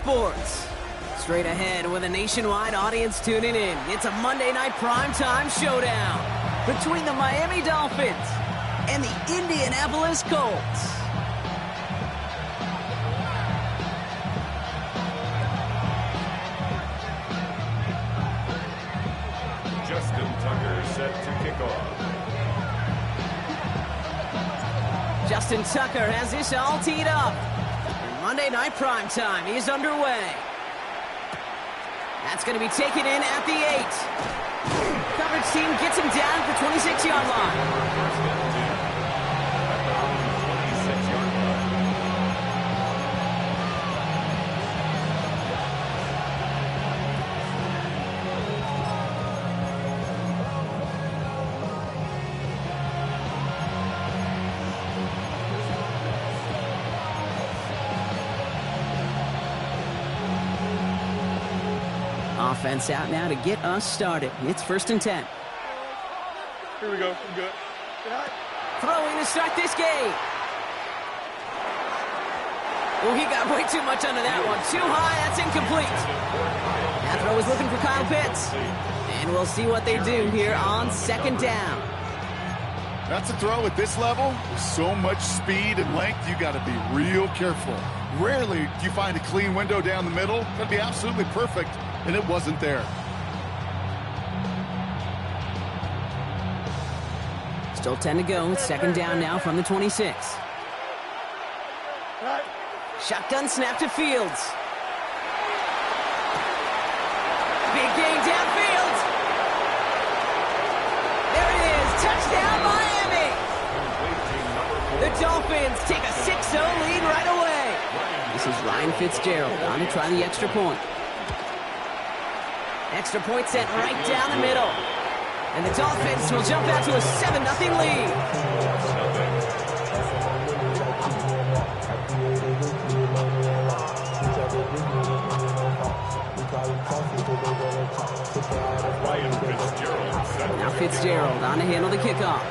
sports. Straight ahead with a nationwide audience tuning in. It's a Monday night primetime showdown between the Miami Dolphins and the Indianapolis Colts. Justin Tucker set to kick off. Justin Tucker has this all teed up. And Monday night primetime is underway. That's going to be taken in at the 8. Coverage team gets him down at the 26-yard line. Offense out now to get us started. It's 1st and 10. Here we go. We're good. Throwing to start this game. Oh, he got way too much under that one. Too high. That's incomplete. That throw is looking for Kyle Pitts. And we'll see what they do here on 2nd down. That's a throw at this level. With so much speed and length, you got to be real careful. Rarely do you find a clean window down the middle. That'd be absolutely perfect. And it wasn't there. Still 10 to go. 2nd down now from the 26. Shotgun snap to Fields. Big gain downfield. There it is. Touchdown, Miami. The Dolphins take a 6-0 lead right away. This is Ryan Fitzgerald on to try the extra point. Extra point sent right down the middle. And the Dolphins will jump out to a 7-0 lead. Now Fitzgerald on to handle the kickoff.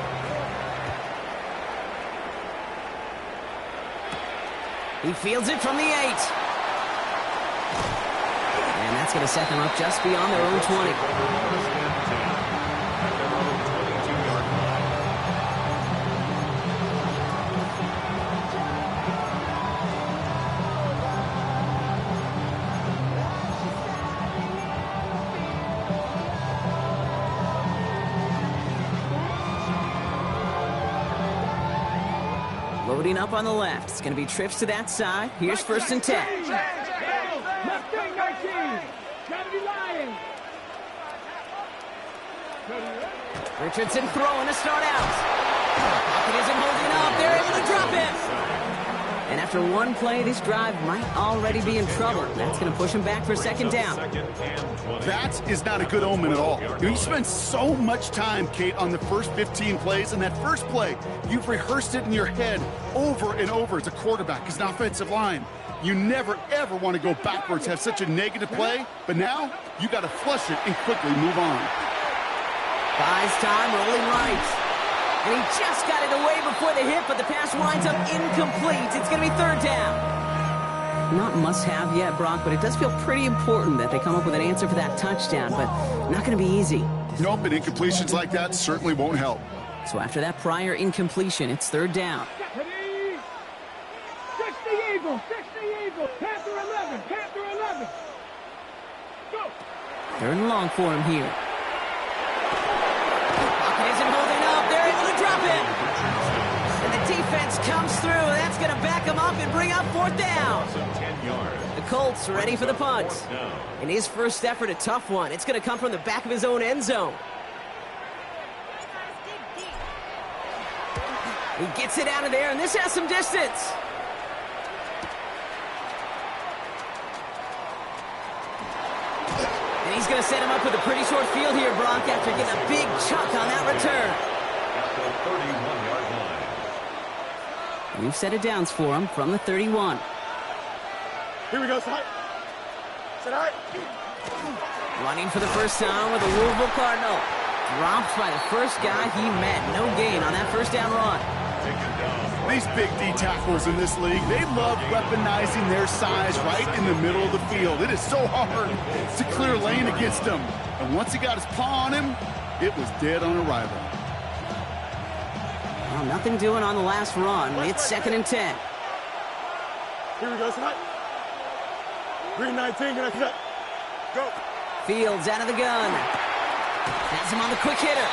He fields it from the 8. And that's going to set them up just beyond their own 20. Loading up on the left. It's going to be trips to that side. Here's 1st and 10. Richardson throwing to start out. Pocket isn't holding up. They're able to drop him. And after one play, this drive might already be in trouble. That's going to push him back for 2nd down. That is not a good omen at all. You spend so much time, Kate, on the first 15 plays, and that first play, you've rehearsed it in your head over and over as a quarterback, as an offensive line. You never, ever want to go backwards, have such a negative play, but now you got to flush it and quickly move on. Buys time, rolling right. And he just got it away before the hit, but the pass winds up incomplete. It's going to be 3rd down. Not must-have yet, Brock, but it does feel pretty important that they come up with an answer for that touchdown, but not going to be easy. Nope, and incompletions like that certainly won't help. So after that prior incompletion, it's 3rd down. 6 the Eagles, 6 the Eagles, Panther 11, Panther 11. Go. 3rd and long for him here. Pocket isn't holding up. They're able to drop him. And the defense comes through. That's going to back him up and bring up 4th down. The Colts ready for the punt. In his first effort, a tough one. It's going to come from the back of his own end zone. He gets it out of there, and this has some distance. And he's going to set him up with a pretty short field here, Brock, after getting a big chunk on that return. At the 31-yard line. We've set it downs for him from the 31. Here we go, Sit high. Running for the first time with the Louisville Cardinal. Dropped by the first guy he met. No gain on that 1st down run. Taken down These big D tackles in this league, they love weaponizing their size right in the middle of the field. It is so hard to clear lane against them. And once he got his paw on him, it was dead on arrival. Well, nothing doing on the last run. It's 2nd and 10. Here we go, tonight. Green 19, can I cut? Go. Fields out of the gun. Has him on the quick hitter.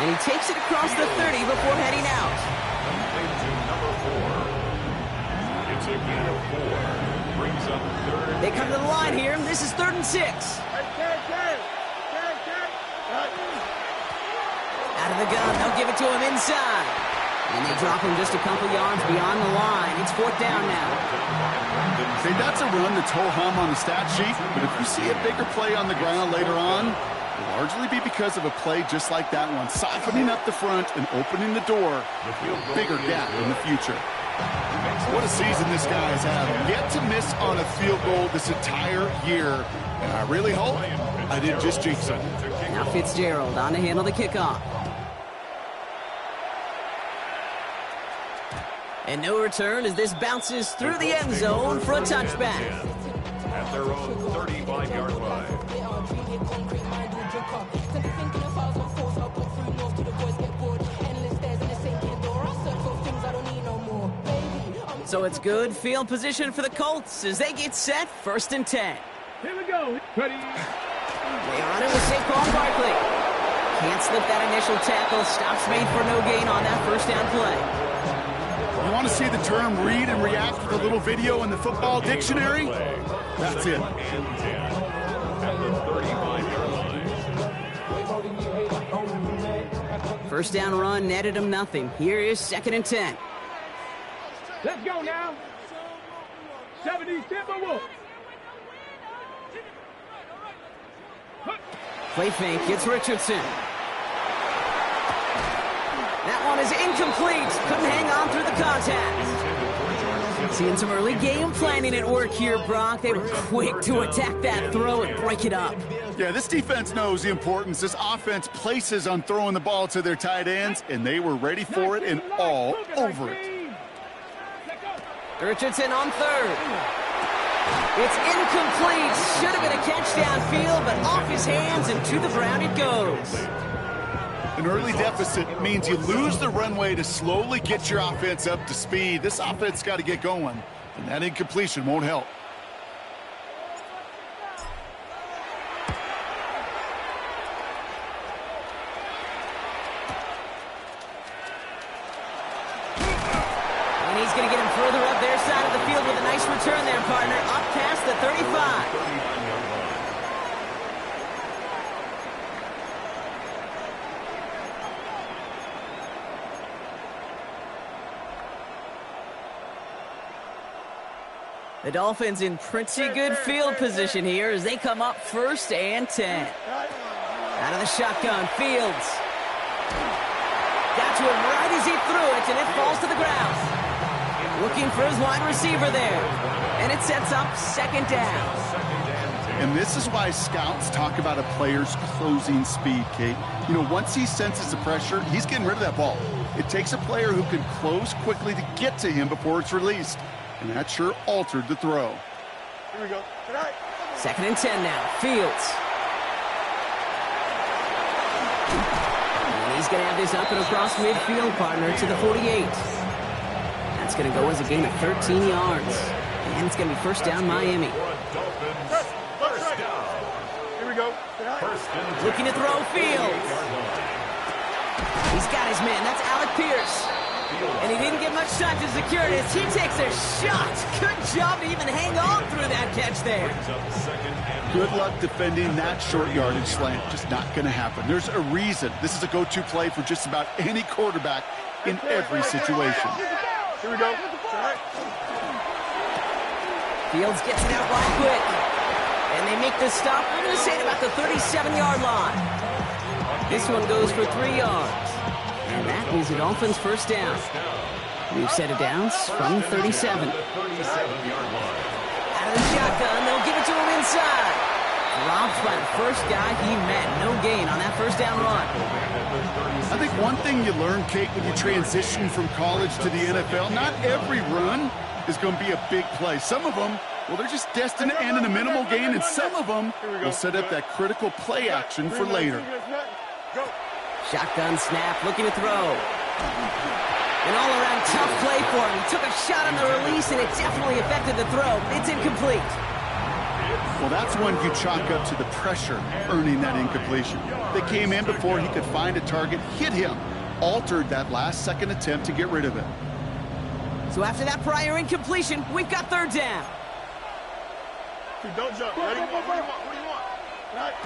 And he takes it across the 30 before heading out. Complete to number 4. It's a gain of 4. Brings up 3rd. They come to the line here. This is 3rd and 6. Out of the gun. They'll give it to him inside. And they drop him just a couple yards beyond the line. It's 4th down now. Say that's a run that's ho-hum on the stat sheet, but if you see a bigger play on the ground later on, it'll largely be because of a play just like that one, softening up the front and opening the door for a bigger gap in the future. What a season this guy has had. Yet to miss on a field goal this entire year. And I really hope I didn't just jinx him. Now Fitzgerald on to handle the kickoff. And no return as this bounces through the end zone for a touchback. At their own 35-yard line. So it's good field position for the Colts as they get set 1st and 10. Here we go. Ready. They run it with Saquon Barkley. Can't slip that initial tackle. Stops made for no gain on that 1st down play. You want to see the term read and react with a little video in the football dictionary? That's it. At the 35-yard line. 1st down run netted him nothing. Here is 2nd and 10. Let's go now. 70 Timberwolves. Play fake, it's Richardson. That one is incomplete. Couldn't hang on through the contact. Seeing some early game planning at work here, Brock. They were quick to attack that throw and break it up. Yeah, this defense knows the importance this offense places on throwing the ball to their tight ends, and they were ready for it and all over it. Richardson on 3rd. It's incomplete. Should have been a catch downfield, but off his hands and to the ground it goes. An early deficit means you lose the runway to slowly get your offense up to speed. This offense got to get going, and that incompletion won't help. And he's going to get him further up their side of the field with a nice return there, partner. Up past the 35. The Dolphins in pretty good field position here as they come up 1st and 10. Out of the shotgun, Fields. Got to him right as he threw it, and it falls to the ground. Looking for his wide receiver there. And it sets up 2nd down. And this is why scouts talk about a player's closing speed, Kate. You know, once he senses the pressure, he's getting rid of that ball. It takes a player who can close quickly to get to him before it's released. And that sure altered the throw. Here we go. Tonight. 2nd and 10 now. Fields. And he's going to have this up and across midfield, partner, to the 48. That's going to go as a gain of 13 yards. And it's going to be 1st down Miami. First down. Here we go. Looking to throw Fields. He's got his man. That's Alec Pierce. And he didn't get much time to secure it as he takes a shot. Good job to even hang on through that catch there. Good luck defending that short yardage slant. Just not going to happen. There's a reason. This is a go-to play for just about any quarterback in every situation. Here we go. Fields gets it out right quick. And they make the stop, I'm going to say, at about the 37-yard line. This one goes for 3 yards. And that is the Dolphins' 1st down. New set of downs from the 37. Out of the shotgun, they'll give it to him inside. Stopped by the first guy he met. No gain on that first down run. I think one thing you learn, Kate, when you transition from college to the NFL, not every run is going to be a big play. Some of them, well, they're just destined to end in a minimal gain, and some of them will set up that critical play action for later. Shotgun snap, looking to throw. An all-around tough play for him. He took a shot on the release, and it definitely affected the throw. It's incomplete. Well, that's one you chalk up to the pressure earning that incompletion. They came in before he could find a target, hit him, altered that last-second attempt to get rid of it. So after that prior incompletion, we've got third down. Don't jump. Ready? What do you want? Right.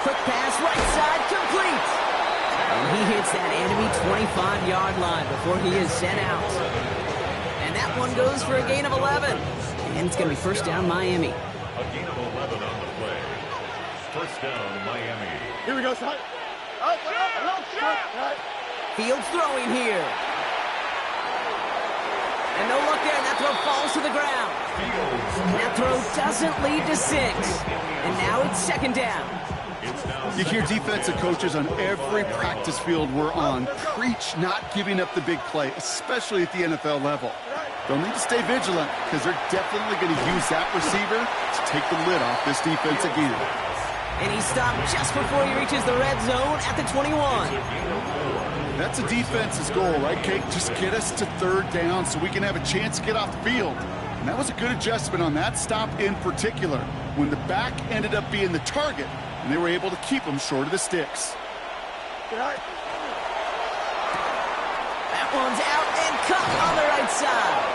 Quick pass, right side, complete. And he hits that enemy 25-yard line before he is sent out. And that one goes for a gain of 11. And it's going to be first down, Miami. A gain of 11 on the play. First down, Miami. Here we go, son. Up. Right. Fields throwing here. And no look there, and that throw falls to the ground. And that throw doesn't lead to 6. And now it's second down. You hear defensive coaches on every practice field we're on preach not giving up the big play, especially at the NFL level. They'll need to stay vigilant because they're definitely going to use that receiver to take the lid off this defense again. And he stopped just before he reaches the red zone at the 21. That's a defense's goal, right, Kate? Just get us to third down so we can have a chance to get off the field. And that was a good adjustment on that stop in particular, when the back ended up being the target, and they were able to keep him short of the sticks. That one's out and cut on the right side.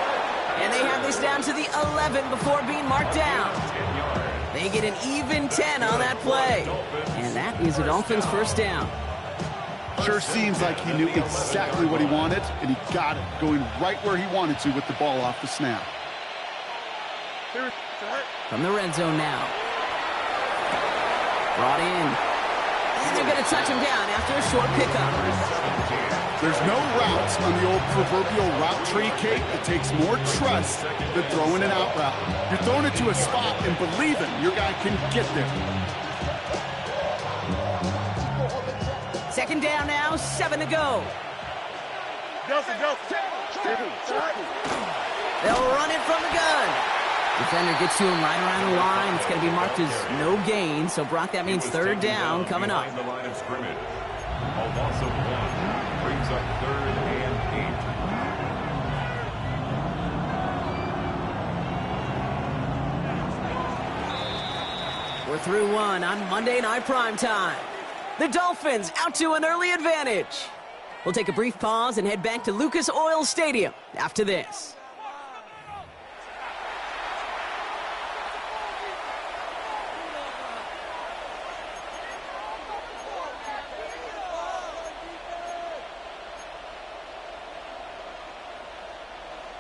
And they have this down to the 11 before being marked down. They get an even 10 on that play. And that is a Dolphins first down. Sure seems like he knew exactly what he wanted, and he got it, going right where he wanted to with the ball off the snap. From the red zone now. Brought in. And they're going to touch him down after a short pickup. There's no routes on the old proverbial route tree, Kate. It takes more trust than throwing an out route. You're throwing it to a spot and believing your guy can get there. Second down now, 7 to go. They'll run it from the gun. Defender gets to him right around the line. It's going to be marked as no gain. So, Brock, that means third down coming up. The line of scrimmage. A loss of 1 brings up 3rd and 8. We're through one on Monday Night Primetime. The Dolphins out to an early advantage. We'll take a brief pause and head back to Lucas Oil Stadium after this.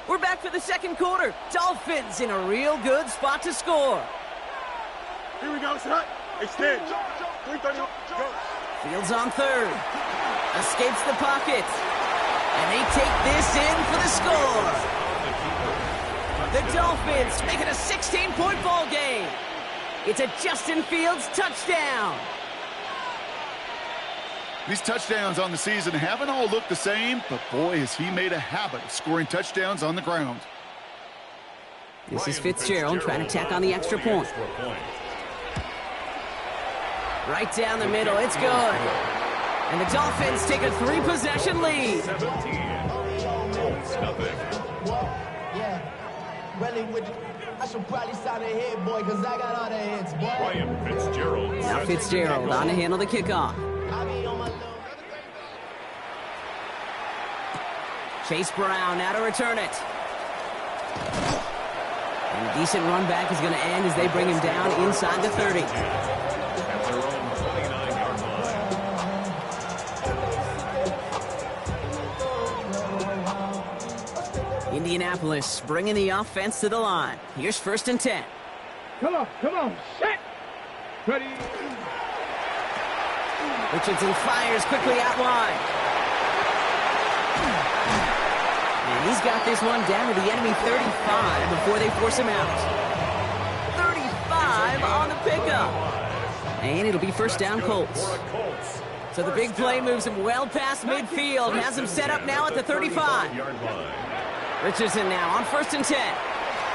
We're back for the second quarter. Dolphins in a real good spot to score. Here we go, son. Extend. 3:30. Go. Fields on third. Escapes the pocket. And they take this in for the score. The Dolphins make it a 16-point ball game. It's a Justin Fields touchdown. These touchdowns on the season haven't all looked the same, but boy, has he made a habit of scoring touchdowns on the ground. This is Fitzgerald trying to tack on the extra point. Right down the middle, it's good. And the Dolphins take a 3-possession lead. 17. I should probably sign a hit, boy, because I got all the hits, boy. Ryan Fitzgerald. Now Fitzgerald on to handle the kickoff. Chase Brown now to return it. And a decent run back is going to end as they bring him down inside the 30. At their own 29-yard line. Indianapolis bringing the offense to the line. Here's 1st and 10. Come on, set. Ready. Richardson fires quickly out wide. And he's got this one down to the enemy 35 before they force him out. 35 drive on the pickup. And it'll be first down Colts. So the big play moves him well past midfield. Has him set up now at the 35. Richardson now on 1st and 10.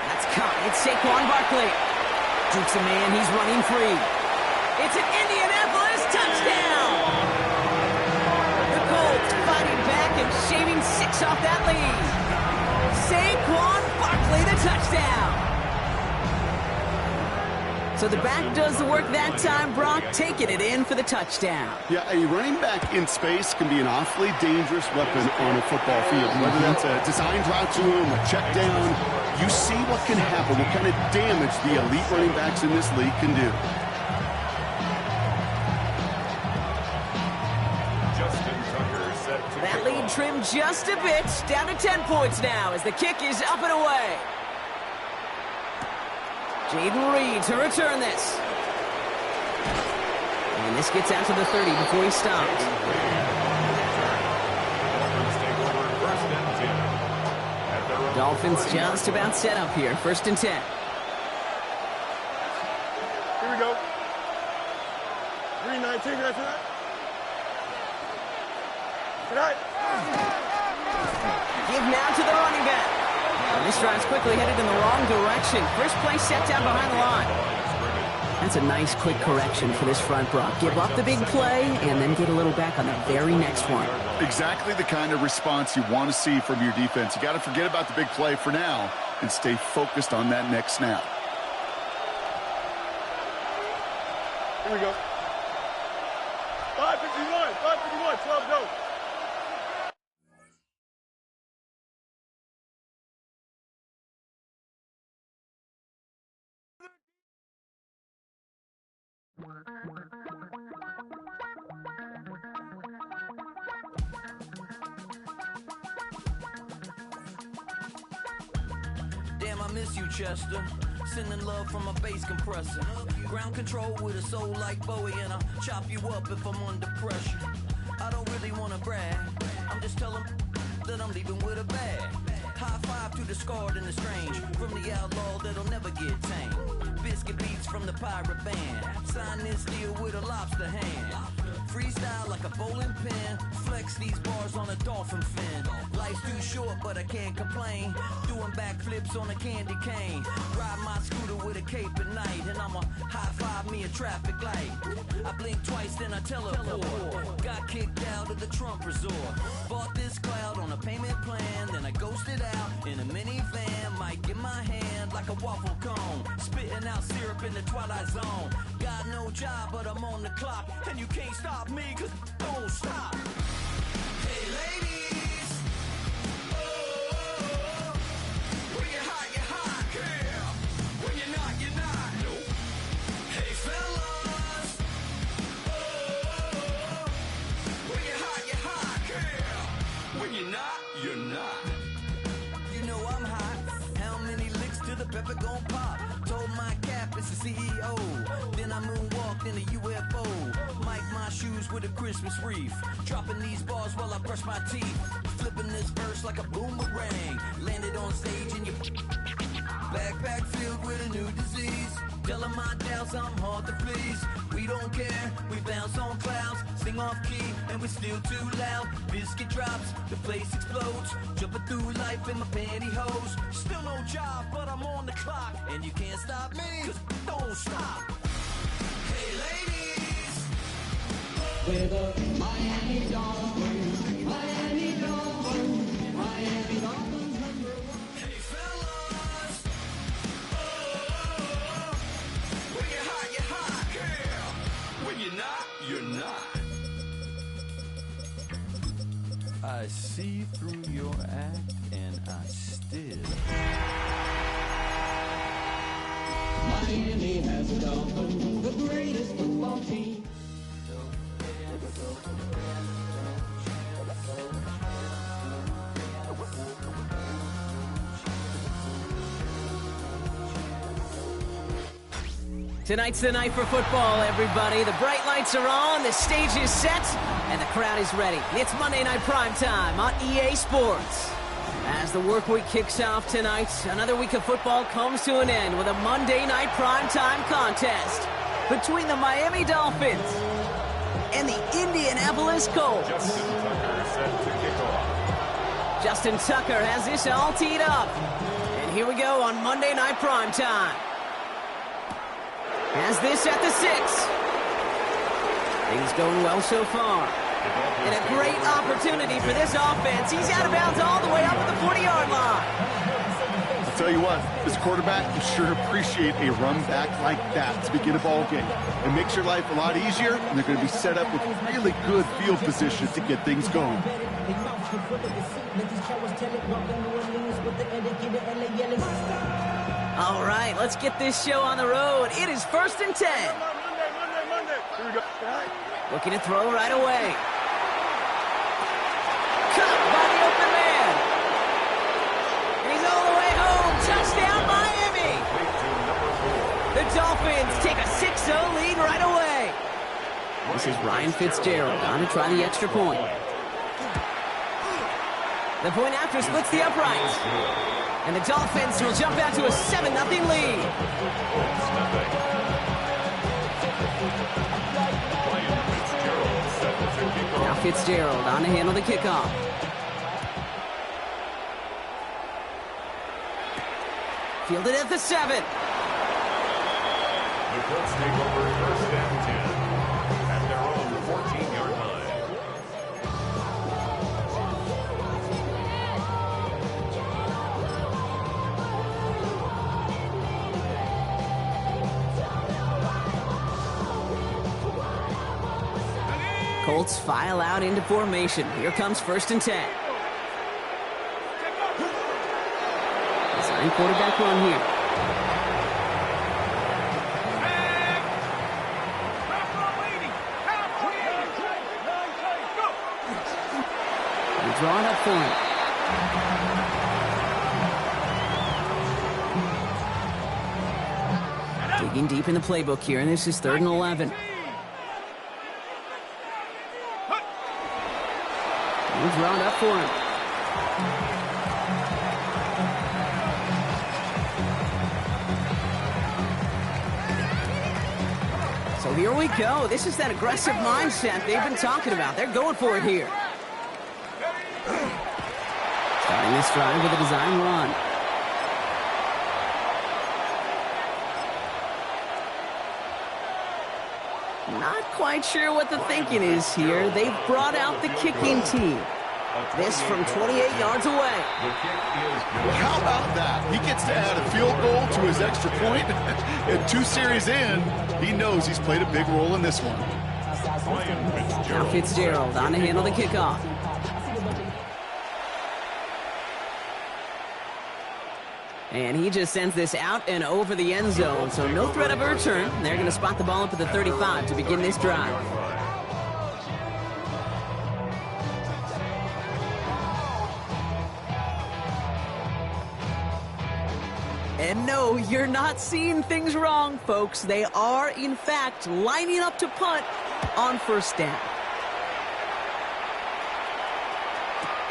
That's caught. It's Saquon Barkley. Dukes a man. He's running free. It's an Indianapolis touchdown. The Colts fighting back and shaving 6 off that lead. Saquon Barkley, the touchdown. So the back does the work that time, Brock, taking it in for the touchdown. Yeah, a running back in space can be an awfully dangerous weapon on a football field. Whether that's a designed route to him, a check down, you see what can happen, what kind of damage the elite running backs in this league can do. That lead trimmed just a bit, down to 10 points now as the kick is up and away. Jaden Reed to return this. And this gets out to the 30 before he stops. Dolphins just about set up here. 1st and 10. Here we go. 3-19, can I see that? Give now to the running back. And this drive's quickly headed in the wrong direction. First play set down behind the line. That's a nice quick correction for this front, Brock. Give up the big play and then get a little back on the very next one. Exactly the kind of response you want to see from your defense. You got to forget about the big play for now and stay focused on that next snap. Here we go. 5:51, 12 go. Damn, I miss you, Chester. Sending love from a bass compressor. Ground control with a soul like Bowie, and I'll chop you up if I'm under pressure. I don't really want to brag. I'm just telling that I'm leaving with a bag. High five to the scarred and the strange. From the outlaw that'll never get tamed. Biscuit beats from the pirate band. Sign this deal with a lobster hand. Freestyle like a bowling pin. Flex these bars on a dolphin fin. Life's too short, but I can't complain. Doing backflips on a candy cane. Ride my scooter with a cape at night. And I'ma high five me a traffic light. I blink twice, then I teleport. Got kicked out of the Trump resort. Bought this cloud on a payment plan. Then I ghosted out in a minivan. Mic in my hand like a waffle cone. Spitting out syrup in the twilight zone. Got no job, but I'm on the clock. And you can't stop me, cause don't stop. Hey ladies, oh, when you're hot, girl. When you're not, nope. Hey fellas, oh, when you're hot, girl. When you're not. You know I'm hot. How many licks till the pepper gon' pop? Told my cap it's the CEO. Then I moonwalked in a UFO. Mic my shoes with a Christmas wreath. Dropping these bars while I brush my teeth. Flipping this verse like a boomerang. Landed on stage in your backpack filled with a new disease. Telling my doubts I'm hard to please. We don't care, we bounce on clouds. Sing off key and we're still too loud. Biscuit drops, the place explodes. Jumping through life in my pantyhose. Still no job, but I'm on the clock. And you can't stop me, cause don't stop. Hey ladies, with the Miami Dolphins, Miami Dolphins, Miami Dolphins #1. hey fellas, oh, when you're hot, girl. When you're not. I see through your act and I still. Miami has a Dolphin, the greatest football team. Tonight's the night for football, everybody. The bright lights are on, the stage is set, and the crowd is ready. It's Monday Night Prime Time on EA Sports. As the work week kicks off tonight, another week of football comes to an end with a Monday night primetime contest between the Miami Dolphins and the Indianapolis Colts. Justin Tucker set to kick off. Justin Tucker has this all teed up. And here we go on Monday night primetime. Has this at the 6. Things going well so far. And a great opportunity for this offense. He's out of bounds all the way up at the 40-yard line. I'll tell you what, this quarterback will sure appreciate a run back like that to begin a ball game. It makes your life a lot easier, and they're going to be set up with really good field position to get things going. All right, let's get this show on the road. It is 1st and 10. Monday. Here we go. Looking to throw right away. Caught by the open man. And he's all the way home. Touchdown, Miami. The Dolphins take a 6-0 lead right away. This is Ryan Fitzgerald on to try the extra point. The point after splits the uprights. And the Dolphins will jump out to a 7-0 lead. Now Fitzgerald on to handle the kickoff. Fielded at the 7. The Colts take over 1st and 10 at their own 14-yard line. Colts file out into formation. Here comes 1st and 10. Design quarterback run here. They draw it up for him. Digging deep in the playbook here, and this is 3rd and 11. He's drawn up for him. So here we go. This is that aggressive mindset they've been talking about. They're going for it here. Starting this drive with a design run. Not quite sure what the thinking is here. They've brought out the kicking team. This from 28 yards away. How about that? He gets to add a field goal to his extra point. And 2 series in, he knows he's played a big role in this one. Now Fitzgerald on to handle the kickoff. And he just sends this out and over the end zone, so no threat of a return. They're going to spot the ball up at the 35 to begin this drive. And no, you're not seeing things wrong, folks. They are, in fact, lining up to punt on 1st down.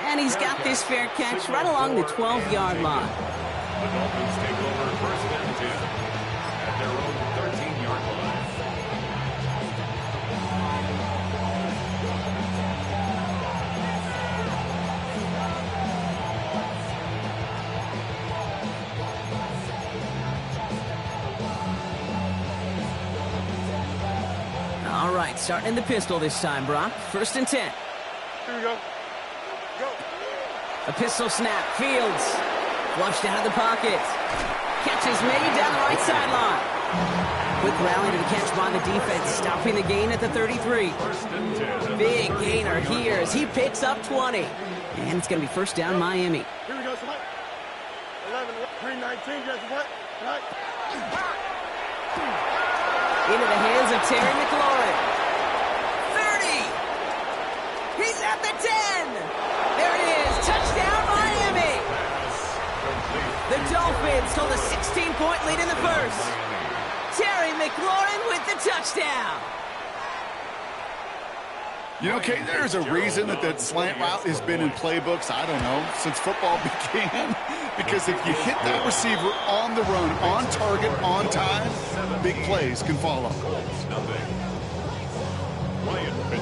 And he's got this fair catch right along the 12-yard line. The Dolphins take over 1st and 10 at their own 13-yard line. All right, starting in the pistol this time, Brock. 1st and 10. Here we go. Go. A pistol snap. Fields. Flushed out of the pocket. Catch is made down the right sideline. Quick rally to the catch by the defense, stopping the gain at the 33. 1st and 10. Big gainer here as he picks up 20. And it's going to be 1st down Miami. Here we go, somebody. 11, 319, just what? Right. Into the hands of Terry McLaurin. 30. He's at the 10. There it is. Touchdown Miami. The Dolphins hold a 16-point lead in the 1st. Terry McLaurin with the touchdown. You know, Kate, there's a reason that slant route has been in playbooks, I don't know, since football began. Because if you hit that receiver on the run, on target, on time, big plays can follow.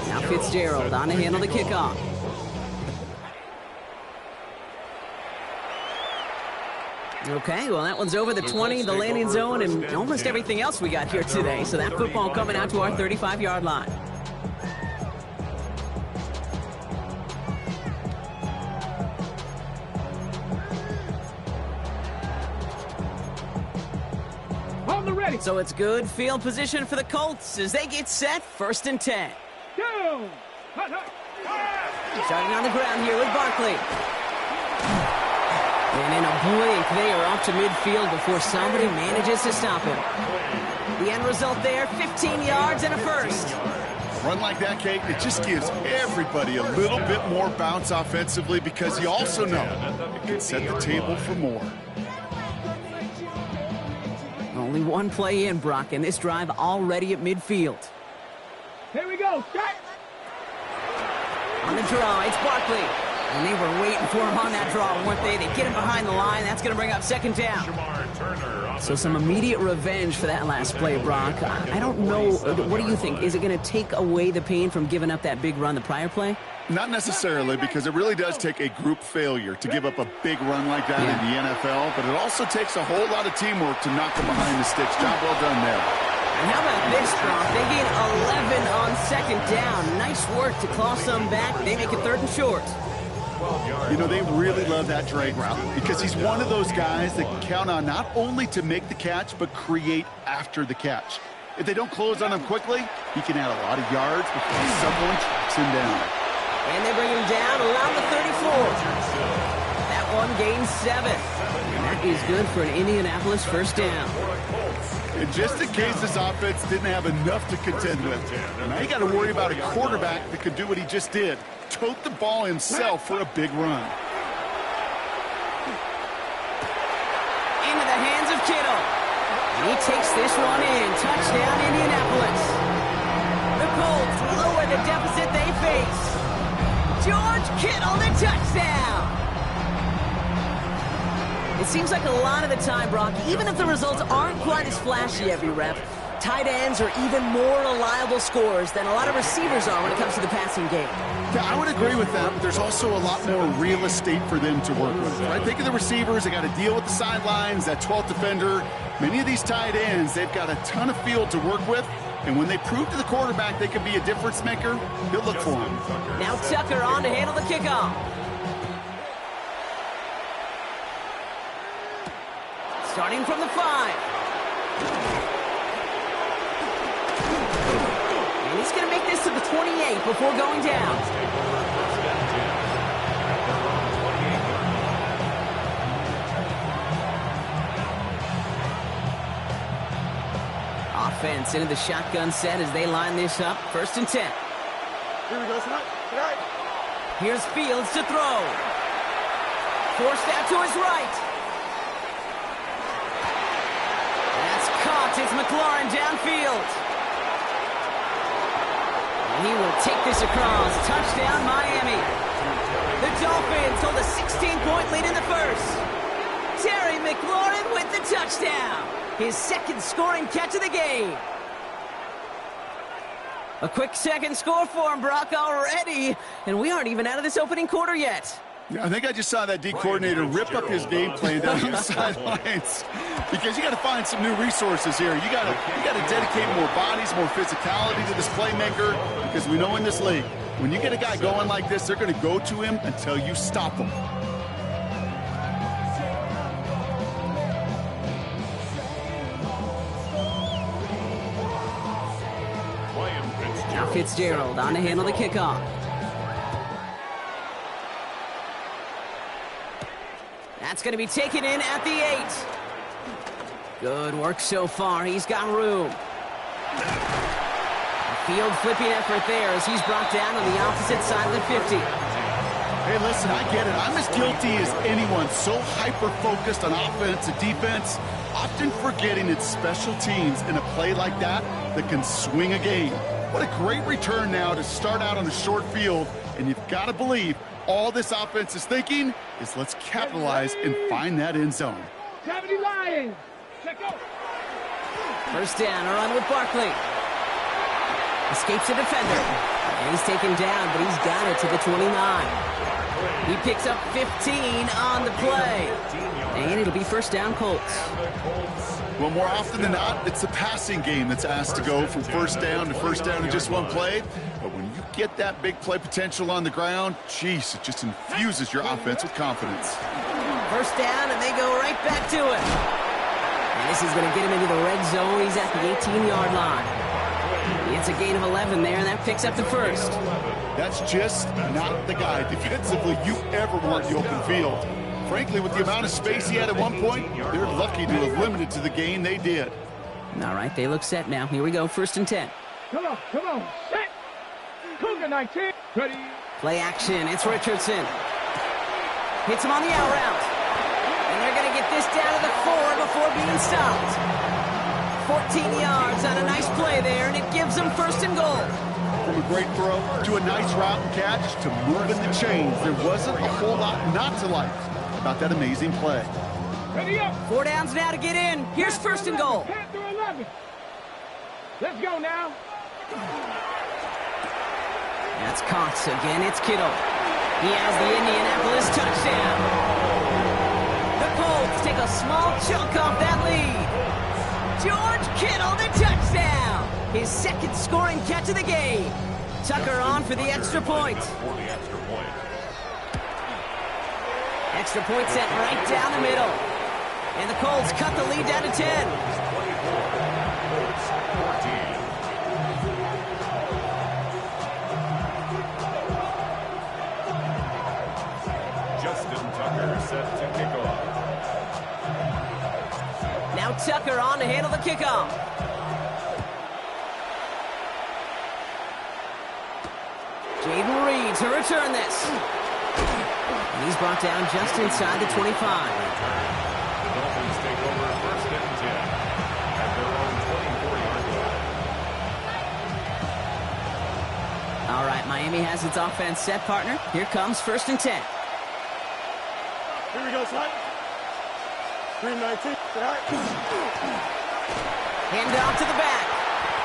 Now Fitzgerald on to handle the kickoff. Okay, well, that one's over the 20, the landing zone, and almost everything else we got here today. So that football coming out to our 35-yard line. So it's good field position for the Colts as they get set, 1st and 10. Starting on the ground here with Barkley. And in a blink, they are off to midfield before somebody manages to stop him. The end result there, 15 yards and a first. Run like that, Kate, it just gives everybody a little bit more bounce offensively because you also know it can set the table for more. Only one play in, Brock, and this drive already at midfield. Here we go. Start. On the draw, it's Barkley. And they were waiting for him on that draw, weren't they? They get him behind the line. That's going to bring up 2nd down. So some immediate revenge for that last play, Brock. I don't know. What do you think? Is it going to take away the pain from giving up that big run the prior play? Not necessarily, because it really does take a group failure to give up a big run like that in the NFL, but it also takes a whole lot of teamwork to knock them behind the sticks. Job well done there. And how about this, Brock? They gain 11 on 2nd down. Nice work to claw some back. They make it 3rd and short. You know, they really love that drag route because he's one of those guys that can count on not only to make the catch, but create after the catch. If they don't close on him quickly, he can add a lot of yards before someone tracks him down. And they bring him down around the 34. That one gains 7. And that is good for an Indianapolis 1st down. And just in case this offense didn't have enough to contend with, now you got to worry about a quarterback that could do what he just did. Tote the ball himself for a big run. Into the hands of Kittle. And he takes this one in. Touchdown, Indianapolis. The Colts lower the deficit they face. George Kittle, the touchdown. It seems like a lot of the time, Brock, even if the results aren't quite as flashy every rep, tight ends are even more reliable scorers than a lot of receivers are when it comes to the passing game. Yeah, I would agree with that, but there's also a lot more real estate for them to work with, right? Think of the receivers. They got to deal with the sidelines, that 12th defender. Many of these tight ends, they've got a ton of field to work with, and when they prove to the quarterback they can be a difference maker, he'll look for him. Now Tucker on to handle the kickoff. Starting from the 5. And he's going to make this to the 28 before going down. Offense into the shotgun set as they line this up. 1st and 10. Here we go, tonight. Here's Fields to throw. Forced out to his right. That's caught. It's McLaurin downfield. And he will take this across. Touchdown, Miami. The Dolphins hold a 16-point lead in the first. Terry McLaurin with the touchdown. His 2nd scoring catch of the game. A quick 2nd score for him, Brock, already. And we aren't even out of this opening quarter yet. I think I just saw that D coordinator rip up his game plan down the sidelines because you got to find some new resources here. You got to dedicate more bodies, more physicality to this playmaker because we know in this league, when you get a guy going like this, they're going to go to him until you stop him. Now Fitzgerald on to handle the kickoff. That's going to be taken in at the 8. Good work so far. He's got room. A field flipping effort there as he's brought down on the opposite side of the 50. Hey, listen, I get it. I'm as guilty as anyone. So hyper-focused on offense and defense, often forgetting it's special teams in a play like that that can swing a game. What a great return now to start out on a short field. And you've got to believe all this offense is thinking is let's capitalize and find that end zone. 70 Lions. Check out. First down, a run with Barkley. Escapes a defender. And he's taken down, but he's got it to the 29. He picks up 15 on the play. And it'll be first down, Colts. Well, more often than not, it's the passing game that's asked to go from first down to first down in just one play. But when you get that big play potential on the ground, geez, it just infuses your offense with confidence. First down, and they go right back to it. And this is going to get him into the red zone. He's at the 18-yard line. It's a gain of 11 there, and that picks up the first. That's just not the guy defensively you ever want in the open field. Frankly, with the amount of space he had at one point, they're lucky to have limited to the gain they did. All right, they look set now. Here we go, first and 10. Come on, set. Cougar 19. Ready. Play action, it's Richardson. Hits him on the out route. And they're going to get this down to the 4 before being stopped. 14 yards on a nice play there, and it gives them first and goal. From a great throw to a nice route and catch to moving the chains, there wasn't a whole lot not to like about that amazing play. Ready up. 4 downs now to get in. Here's first and goal. Panther 11. Let's go now. That's Cox again. It's Kittle. He has the Indianapolis touchdown. The Colts take a small chunk off that lead. George Kittle, the touchdown. His second scoring catch of the game. Tucker on for the extra point. Extra point set right down the middle. And the Colts cut the lead down to 10. Justin Tucker set to kick off. Now Tucker on to handle the kickoff. Jaden Reed to return this. And he's brought down just inside the 25. The Dolphins take over first and 10 at their own 24-yard line. All right, Miami has its offense set, partner. Here comes first and 10. Here we go, slide. 319. Hand off to the back.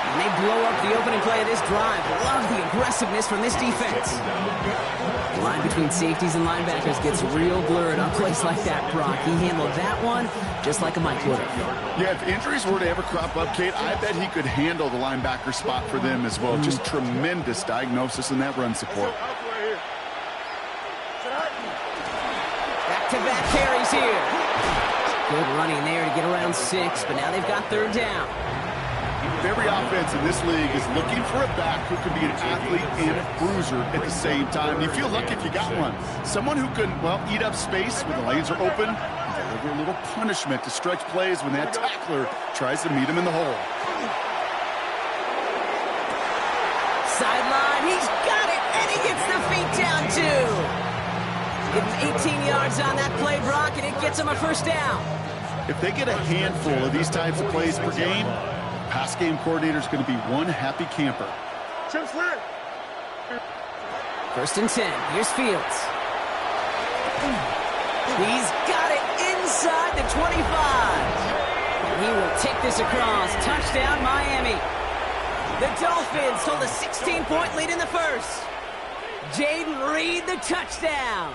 And they blow up the opening play of this drive. Love the aggressiveness from this defense. The line between safeties and linebackers gets real blurred on plays like that, Brock. He handled that one just like a Mike would have. Yeah, if injuries were to ever crop up, Kate, I bet he could handle the linebacker spot for them as well. Just tremendous diagnosis in that run support. Back-to-back carries here. Good running there to get around 6, but now they've got third down. Every offense in this league is looking for a back who can be an athlete and a bruiser at the same time. You feel lucky if you got one. Someone who can, well, eat up space when the lanes are open and deliver a little punishment to stretch plays when that tackler tries to meet him in the hole. Sideline, he's got it, and he gets the feet down too. It's 18 yards on that play, Brock, and it gets him a first down. If they get a handful of these types of plays per game, pass game coordinator is going to be one happy camper. First and 10. Here's Fields. He's got it inside the 25. And he will take this across. Touchdown, Miami. The Dolphins hold a 16-point lead in the first. Jaden Reed, the touchdown.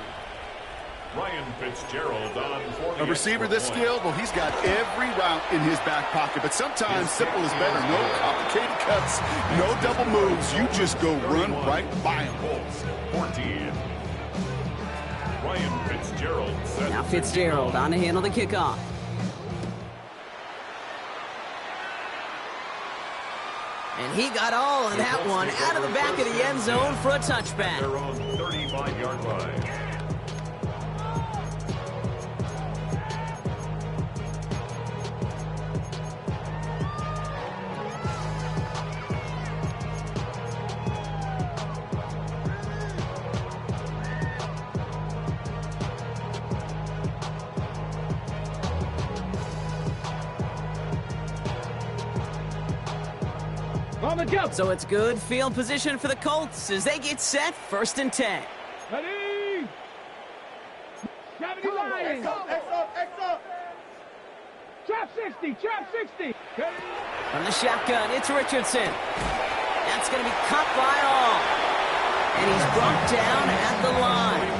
Ryan Fitzgerald on 40. A receiver this skilled, well, he's got every route in his back pocket, but sometimes simple is better. No complicated cuts, no double moves. You just go run right by him. 14. Ryan Fitzgerald. Now Fitzgerald on to handle the kickoff. And he got all of that one out of the back of the end zone for a touchback. Their own 35-yard line. On the jump. So it's good field position for the Colts as they get set 1st and 10. Ready? 70 Lions. X up. Trap 60. Ready? From the shotgun, it's Richardson. That's going to be cut by all. And he's brought down at the line.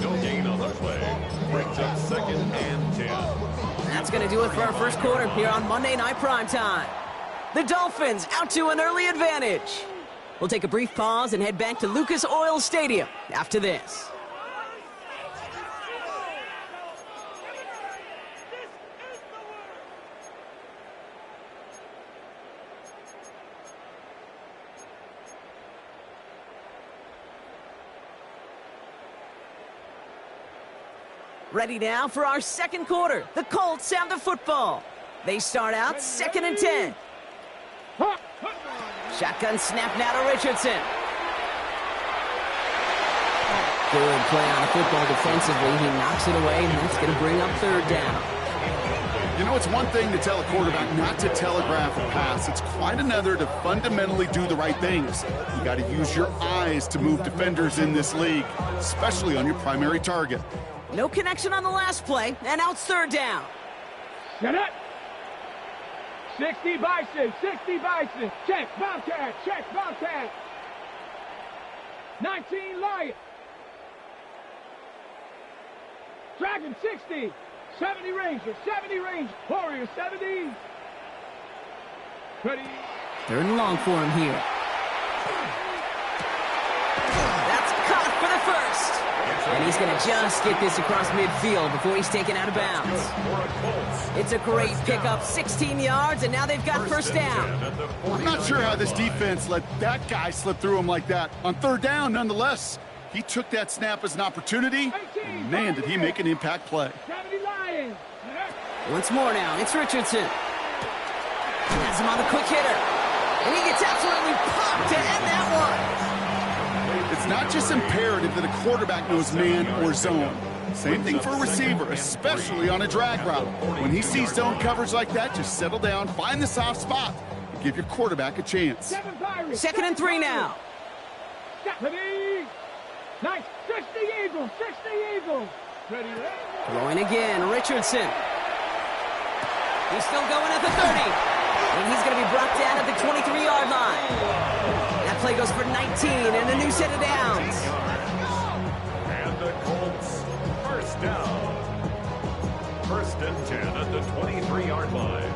No gain on the play. Brings up 2nd and 10. That's going to do it for our first quarter here on Monday Night Primetime. The Dolphins out to an early advantage. We'll take a brief pause and head back to Lucas Oil Stadium after this. Ready now for our second quarter. The Colts have the football. They start out 2nd and 10. Shotgun snap now to Richardson. Good play on the football defensively. He knocks it away, and that's going to bring up 3rd down. You know, it's one thing to tell a quarterback not to telegraph a pass. It's quite another to fundamentally do the right things. You got to use your eyes to move defenders in this league, especially on your primary target. No connection on the last play, and now it's 3rd down. Set up. 60 Bison. Check Bobcat. 19 Lions. Dragon 60. 70 Ranger. Warrior 70. Ready? 3rd and long for him here. That's caught for the first. And he's going to just get this across midfield before he's taken out of bounds. It's a great pickup, 16 yards, and now they've got 1st down. I'm not sure how this defense let that guy slip through him like that. On 3rd down, nonetheless, he took that snap as an opportunity, and man, did he make an impact play. 70 Lions. Once more now, it's Richardson. Has him on the quick hitter. And he gets absolutely popped to end that one. It's not just imperative that a quarterback knows man or zone. Same thing for a receiver, especially on a drag route. When he sees zone coverage like that, just settle down, find the soft spot, and give your quarterback a chance. 2nd and 3 now. Ready? Nice. 60 Eagles. Ready? Throwing again, Richardson. He's still going at the 30. And he's going to be brought down at the 23-yard line. That play goes for 19 and a new set of downs. And the Colts, 1st down. 1st and 10 at the 23-yard line.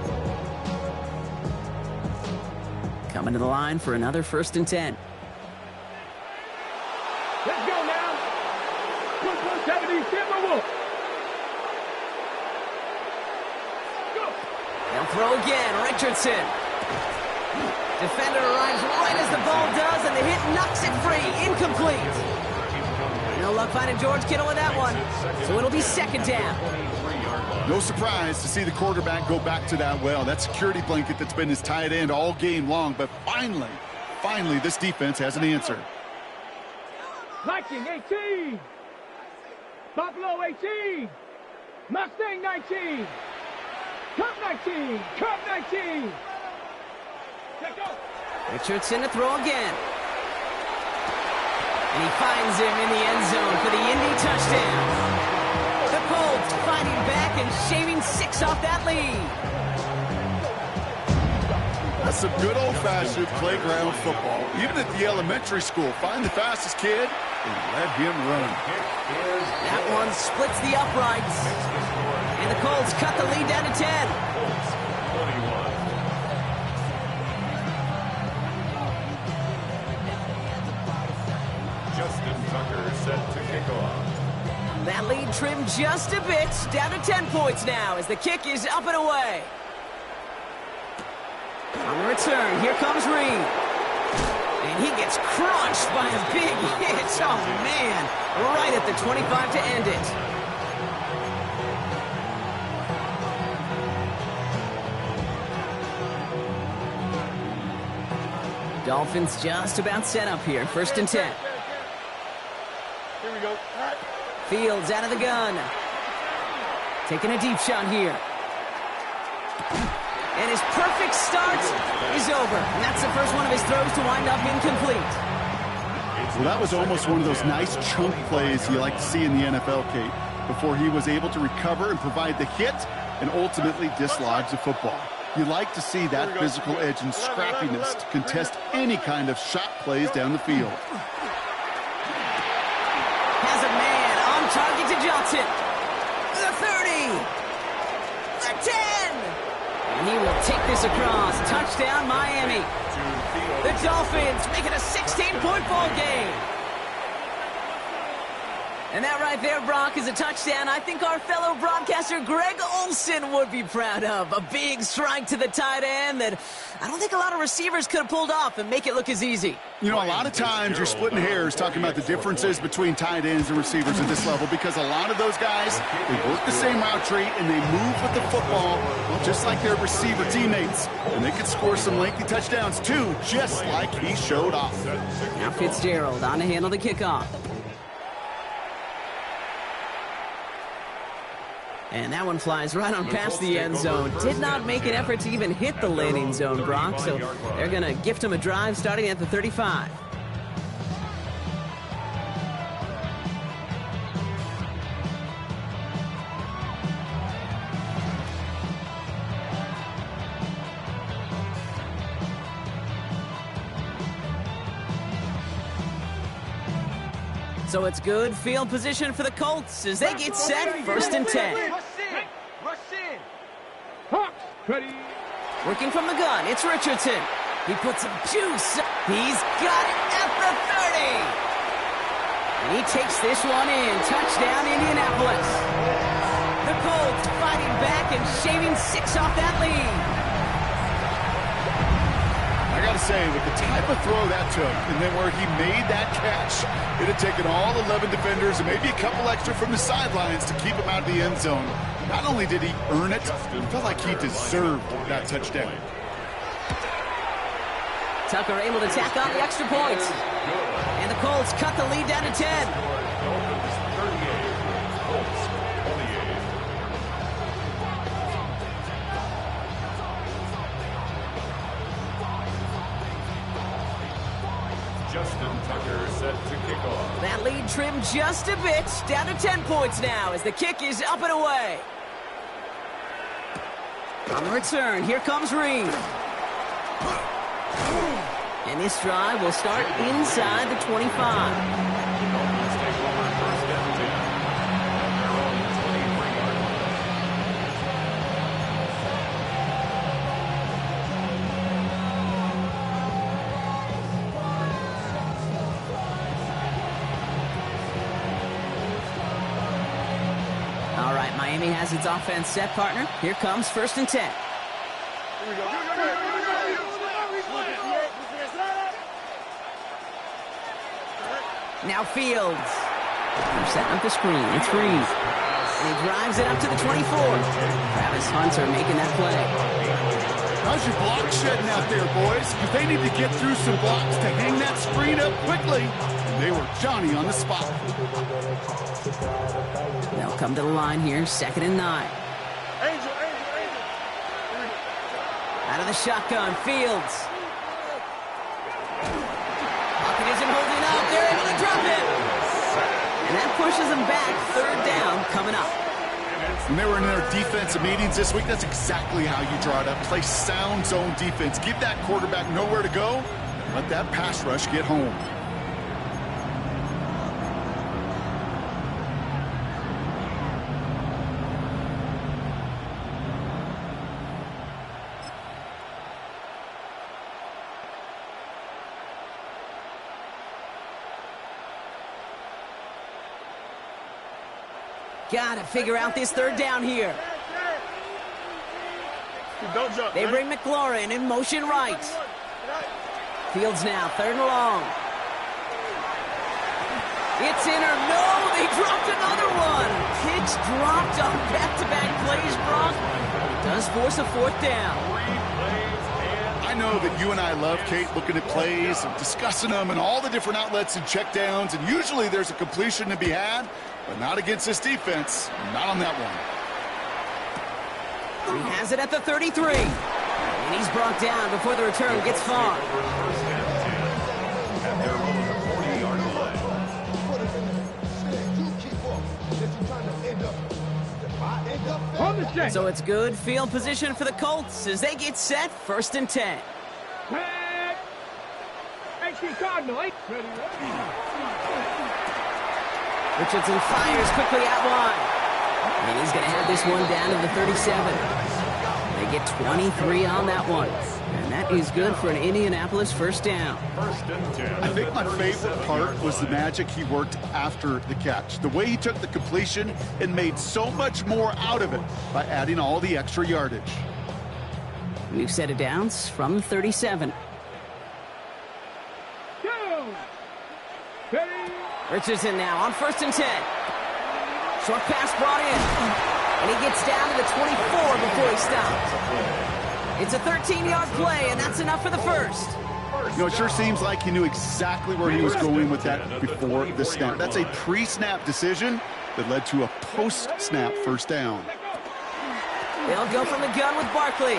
Coming to the line for another 1st and 10. Let's go now. 170 Timberwolves. They'll throw again, Richardson. Defender arrives right as the ball does, and the hit knocks it free. Incomplete. No luck finding George Kittle with that one, so it'll be 2nd down. No surprise to see the quarterback go back to that well. That security blanket that's been his tight end all game long, but finally, this defense has an answer. Viking 18. Buffalo 18. Mustang 19. Cub 19. Richardson to throw again. And he finds him in the end zone for the Indy touchdown. The Colts fighting back and shaving 6 off that lead. That's some good old-fashioned playground football. Even at the elementary school, find the fastest kid and let him run. That one splits the uprights. And the Colts cut the lead down to 10. Justin Tucker set to kick off. That lead trimmed just a bit, down to 10 points now as the kick is up and away. On the return, here comes Reed. And he gets crunched by a big hit. Oh, man. Right at the 25 to end it. Dolphins just about set up here. 1st and 10. Here we go. All right. Fields out of the gun. Taking a deep shot here. And his perfect start is over. And that's the first one of his throws to wind up incomplete. Well, that was almost one of those nice chunk plays you like to see in the NFL, Kate, before he was able to recover and provide the hit and ultimately dislodge the football. You like to see that physical edge and scrappiness to contest any kind of shot plays down the field. Has a man on target to Johnson. The 30. The 10. And he will take this across. Touchdown, Miami. The Dolphins make it a 16-point ball game. And that right there, Brock, is a touchdown I think our fellow broadcaster Greg Olsen would be proud of. A big strike to the tight end that I don't think a lot of receivers could have pulled off and make it look as easy. You know, a lot of times you're splitting hairs talking about the differences between tight ends and receivers at this level because a lot of those guys, they work the same route tree and they move with the football just like their receiver teammates. And they can score some lengthy touchdowns too, just like he showed off. Now Fitzgerald on to handle the kickoff. And that one flies right on past the end zone. Did not make an effort to even hit the landing zone, Brock. So they're going to gift him a drive starting at the 35. So it's good field position for the Colts as they get set, 1st and 10. Rush in. Hawks, ready. Working from the gun, it's Richardson. He puts some juice. He's got it at the 30. And he takes this one in. Touchdown, Indianapolis. The Colts fighting back and shaving 6 off that lead. I got to say, with the type of throw that took, and then where he made that catch, it had taken all 11 defenders and maybe a couple extra from the sidelines to keep him out of the end zone. Not only did he earn it, it felt like he deserved that touchdown. Tucker able to tack on the extra point. And the Colts cut the lead down to 10. That lead trimmed just a bit, down to 10 points now as the kick is up and away. On the return, here comes Reed. And this drive will start inside the 25. Miami has its offense set, partner. Here comes 1st and 10. Here we go. Now Fields. They're setting up the screen. It's Reed. And he drives it up to the 24. Travis Hunter making that play. How's your block shedding out there, boys? Because they need to get through some blocks to hang that screen up quickly. And they were Johnny on the spot. They'll come to the line here, 2nd and 9. Angel. Out of the shotgun, Fields. Pocket isn't holding up. They're able to drop it. And that pushes them back. 3rd down coming up. When they were in their defensive meetings this week, that's exactly how you draw it up. Play sound zone defense. Give that quarterback nowhere to go. And let that pass rush get home. Gotta figure out this 3rd down here. Don't jump. They bring McLaurin in motion right. Fields now, 3rd and long. It's in or no, they dropped another one. Kicks dropped on back-to-back plays, Brock. It does force a 4th down. I know that you and I love, Kate, looking at plays and discussing them and all the different outlets and checkdowns, and usually there's a completion to be had, but not against this defense. Not on that one. He has it at the 33. And he's brought down before the return gets far. First and 10 at their own 40-yard line. On the check. So it's good field position for the Colts as they get set 1st and 10. Tag. XT Cardinal. Ready. Richardson fires quickly out wide. And he's going to have this one down to the 37. They get 23 on that one. And that is good for an Indianapolis first down. First and 10. I think my favorite part was the magic he worked after the catch. The way he took the completion and made so much more out of it by adding all the extra yardage. We've set it downs from the 37. Go. Ready. Richardson now on 1st and 10. Short pass brought in. And he gets down to the 24 before he stops. It's a 13-yard play, and that's enough for the first. You know, it sure seems like he knew exactly where he was going with that before the snap. That's a pre-snap decision that led to a post-snap first down. They'll go from the gun with Barkley.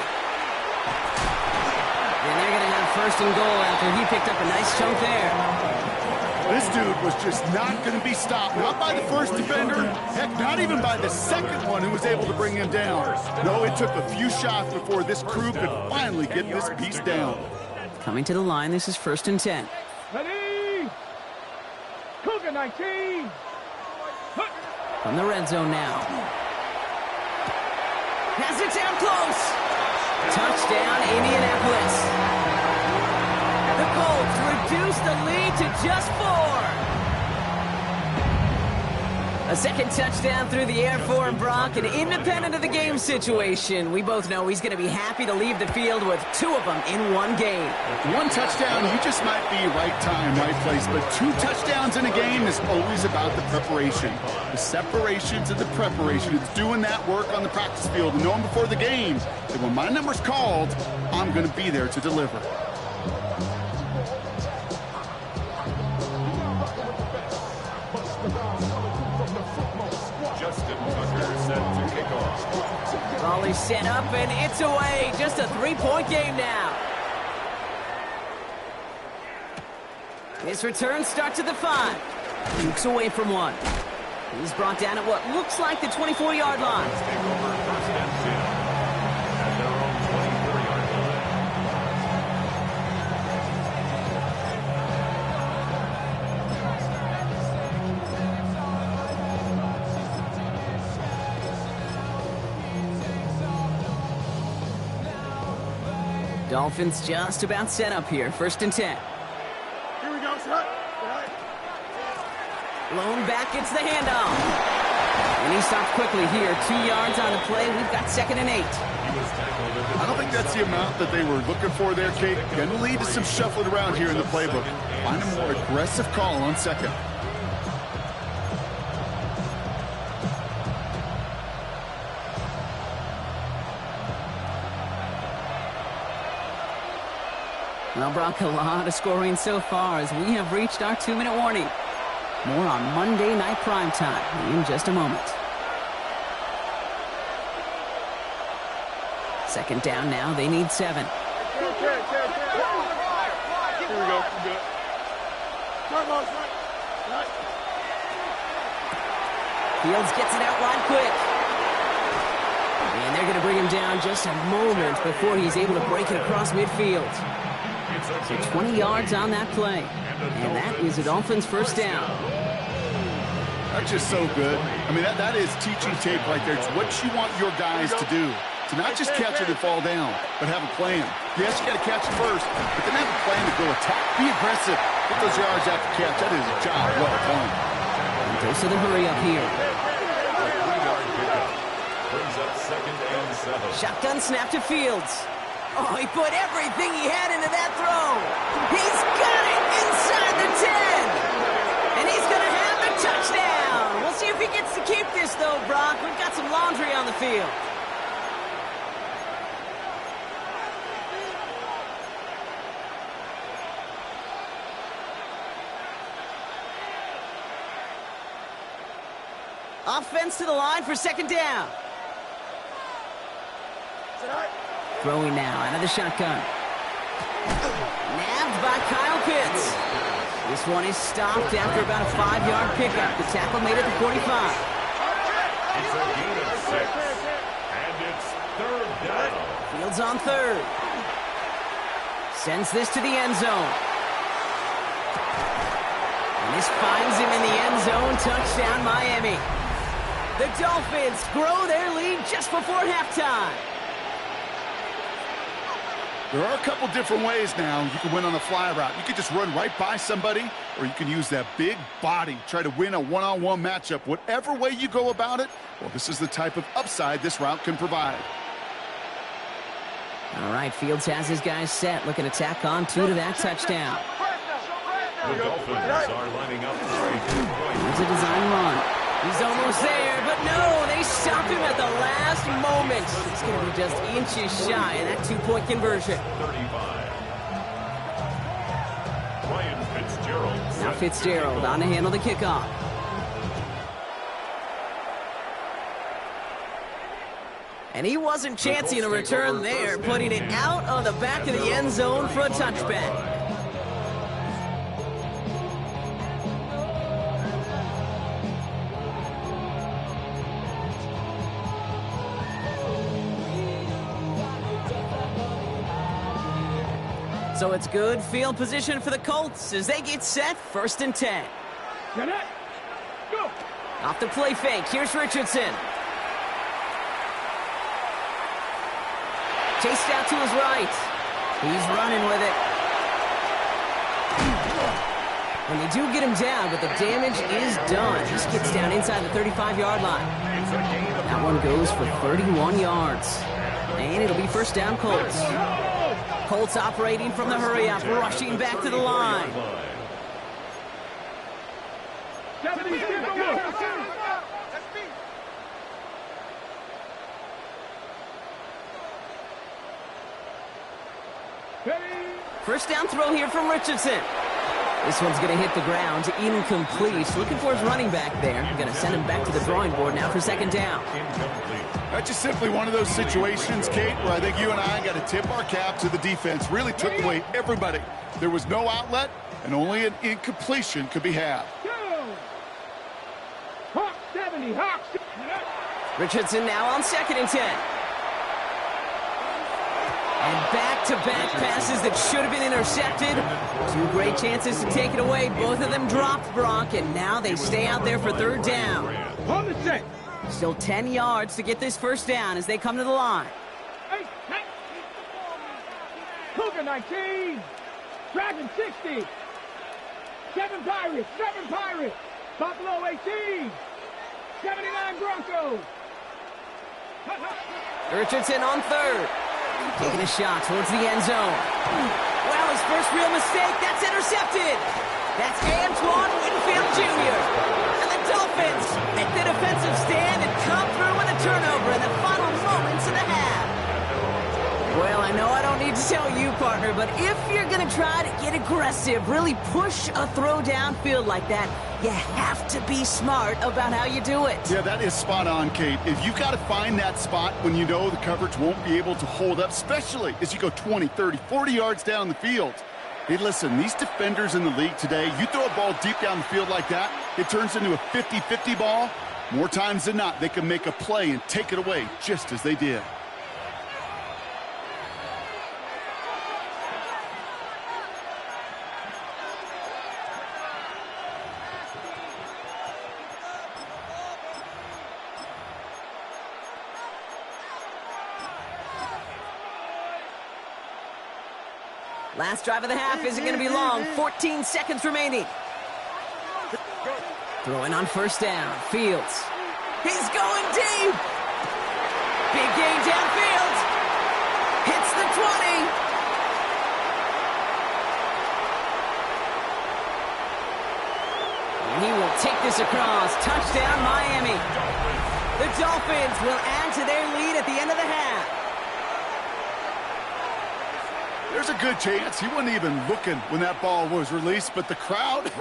And they're going to have 1st and goal after he picked up a nice chunk there. This dude was just not going to be stopped. Not by the first defender. Heck, not even by the second one who was able to bring him down. No, it took a few shots before this crew could finally get this piece down. Coming to the line, this is 1st and 10. Ready. Cougar 19. From the red zone now. Has it down close. Touchdown, Indianapolis. The Colts reduce the lead to just 4. A second touchdown through the air for Brock, and independent of the game situation, we both know he's going to be happy to leave the field with 2 of them in one game. One touchdown, you just might be right time, right place, but 2 touchdowns in a game is always about the preparation. The separations and the preparation. It's doing that work on the practice field and knowing before the game that when my number's called, I'm going to be there to deliver. Raleigh set up, and it's away. Just a 3-point game now. His return starts at the 5. Dukes away from 1. He's brought down at what looks like the 24-yard line. Take over 1st and 10 at their own 24-yard line. Dolphins just about set up here. 1st and 10. Here we go, son. Lone back gets the handoff. And he stops quickly here. 2 yards on the play. We've got 2nd and 8. I don't think that's the amount that they were looking for there, Kate. Going to lead to some shuffling around here in the playbook. Find a more aggressive call on 2nd. Well, Brock, a lot of scoring so far as we have reached our 2-minute warning. More on Monday Night Primetime in just a moment. 2nd down now. They need 7. Here we go. Good. Fields gets it out wide quick. And they're going to bring him down just a moment before he's able to break it across midfield. So 20 yards on that play. And that is a Dolphins first down. That's just so good. I mean, that is teaching tape right there. It's what you want your guys to do. To not just catch it and fall down, but have a plan. Yes, you got to catch it first, but then have a plan to go attack. Be aggressive. Get those yards after catch. That is a job well done. Goes to the hurry up here. Brings up 2nd and 7. Shotgun snap to Fields. Oh, he put everything he had into that throw. He's got it inside the 10. And he's going to have the touchdown. We'll see if he gets to keep this, though, Brock. We've got some laundry on the field. Offense to the line for 2nd down. Throwing now out of the shotgun. Nabbed by Kyle Pitts. This one is stopped after about a 5-yard pickup. The tackle made it to 45. It's a gain of 6. And it's third down. Fields on third. Sends this to the end zone. And this finds him in the end zone. Touchdown, Miami. The Dolphins grow their lead just before halftime. There are a couple different ways now you can win on the fly route. You could just run right by somebody, or you can use that big body, try to win a one-on-one matchup. Whatever way you go about it, well, this is the type of upside this route can provide. All right, Fields has his guys set. Looking to tack on 2 to that touchdown. The Dolphins are lining up straight. It's a design run. He's almost there, but no, they stopped him at the last moment. It's going to be just inches shy of that 2-point conversion. 35. Ryan Fitzgerald. Now Fitzgerald on to handle the kickoff. And he wasn't chancing a return there, putting it out on the back of the end zone for a touchback. So it's good field position for the Colts as they get set, 1st and 10. Go. Off the play fake, here's Richardson. Chased out to his right. He's running with it. And they do get him down, but the damage is done. He gets down inside the 35-yard line. That one goes for 31 yards. And it'll be 1st down Colts. Colts operating from the hurry-up, rushing back to the line. First down throw here from Richardson. This one's going to hit the ground, incomplete. Looking for his running back there. Going to send him back to the drawing board now for 2nd down. That's just simply one of those situations, Kate, where I think you and I got to tip our cap to the defense. Really took away everybody. There was no outlet, and only an incompletion could be had. Hawk 70, Hawk. Richardson now on 2nd and 10. And back-to-back passes that should have been intercepted. 2 great chances to take it away. Both of them dropped, Brock, and now they stay out there for 3rd down. On the set. Still 10 yards to get this 1st down as they come to the line. Hey. Cougar 19. Dragon 60. 7 Pirates. Buffalo 18. 79 Broncos. Richardson on 3rd. Taking a shot towards the end zone. Well, his first real mistake. That's intercepted. That's Antoine Winfield Jr. And the Dolphins make the defensive stand and come through with a turnover in the final moments of the half. Well, I know I don't need to tell you, partner, but if you're going to try to get aggressive, really push a throw downfield like that, you have to be smart about how you do it. Yeah, that is spot on, Kate. If you've got to find that spot when you know the coverage won't be able to hold up, especially as you go 20, 30, 40 yards down the field. Hey, listen, these defenders in the league today, you throw a ball deep down the field like that, it turns into a 50-50 ball. More times than not, they can make a play and take it away just as they did. Last drive of the half isn't going to be long. 14 seconds remaining. Throwing on 1st down. Fields. He's going deep. Big gain downfield. Hits the 20. And he will take this across. Touchdown, Miami. The Dolphins will add to their lead at the end of the half. There's a good chance he wasn't even looking when that ball was released, but the crowd,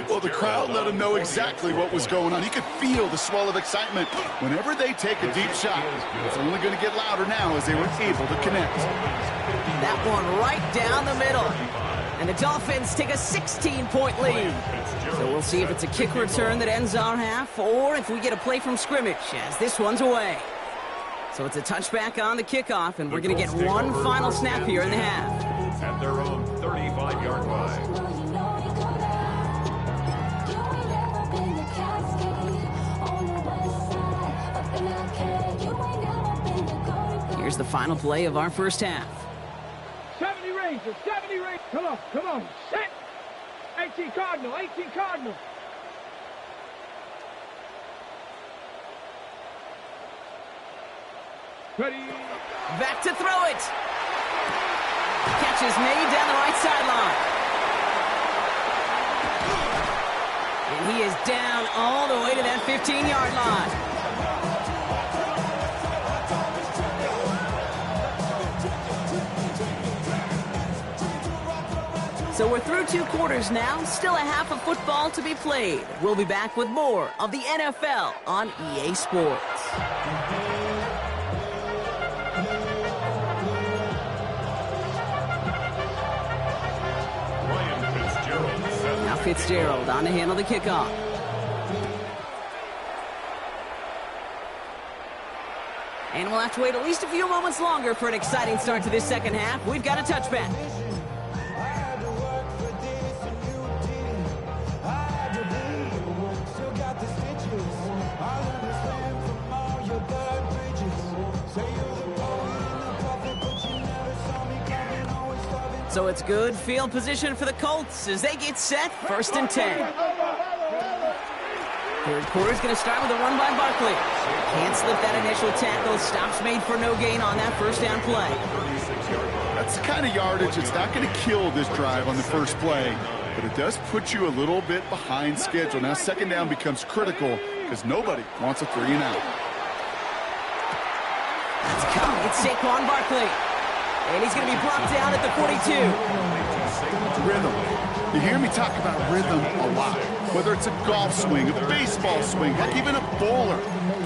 well, the crowd let him know exactly what was going on. You could feel the swell of excitement. Whenever they take a deep shot, it's only going to get louder now as they were able to connect. That one right down the middle. And the Dolphins take a 16-point lead. So we'll see if it's a kick return that ends our half or if we get a play from scrimmage as this one's away. So it's a touchback on the kickoff, and we're going to get one final snap here in the half. At their own 35-yard line. Here's the final play of our first half. 70 Rangers, 70 Rangers. Come on, set. 18 Cardinal, 18 Cardinal. Ready. Back to throw it. Catch is made down the right sideline. And he is down all the way to that 15-yard line. So we're through 2 quarters now, still a half of football to be played. We'll be back with more of the NFL on EA Sports. Now Fitzgerald on to handle the kickoff. And we'll have to wait at least a few moments longer for an exciting start to this second half. We've got a touchback. So it's good field position for the Colts as they get set, 1st and 10. Third quarter's going to start with a run by Barkley. Can't slip that initial tackle. Stops made for no gain on that first down play. That's the kind of yardage that's not going to kill this drive on the first play, but it does put you a little bit behind schedule. Now second down becomes critical because nobody wants a 3-and-out. It's coming. It's Saquon Barkley. And he's going to be brought down at the 42. Rhythm. You hear me talk about rhythm a lot. Whether it's a golf swing, a baseball swing, heck, even a bowler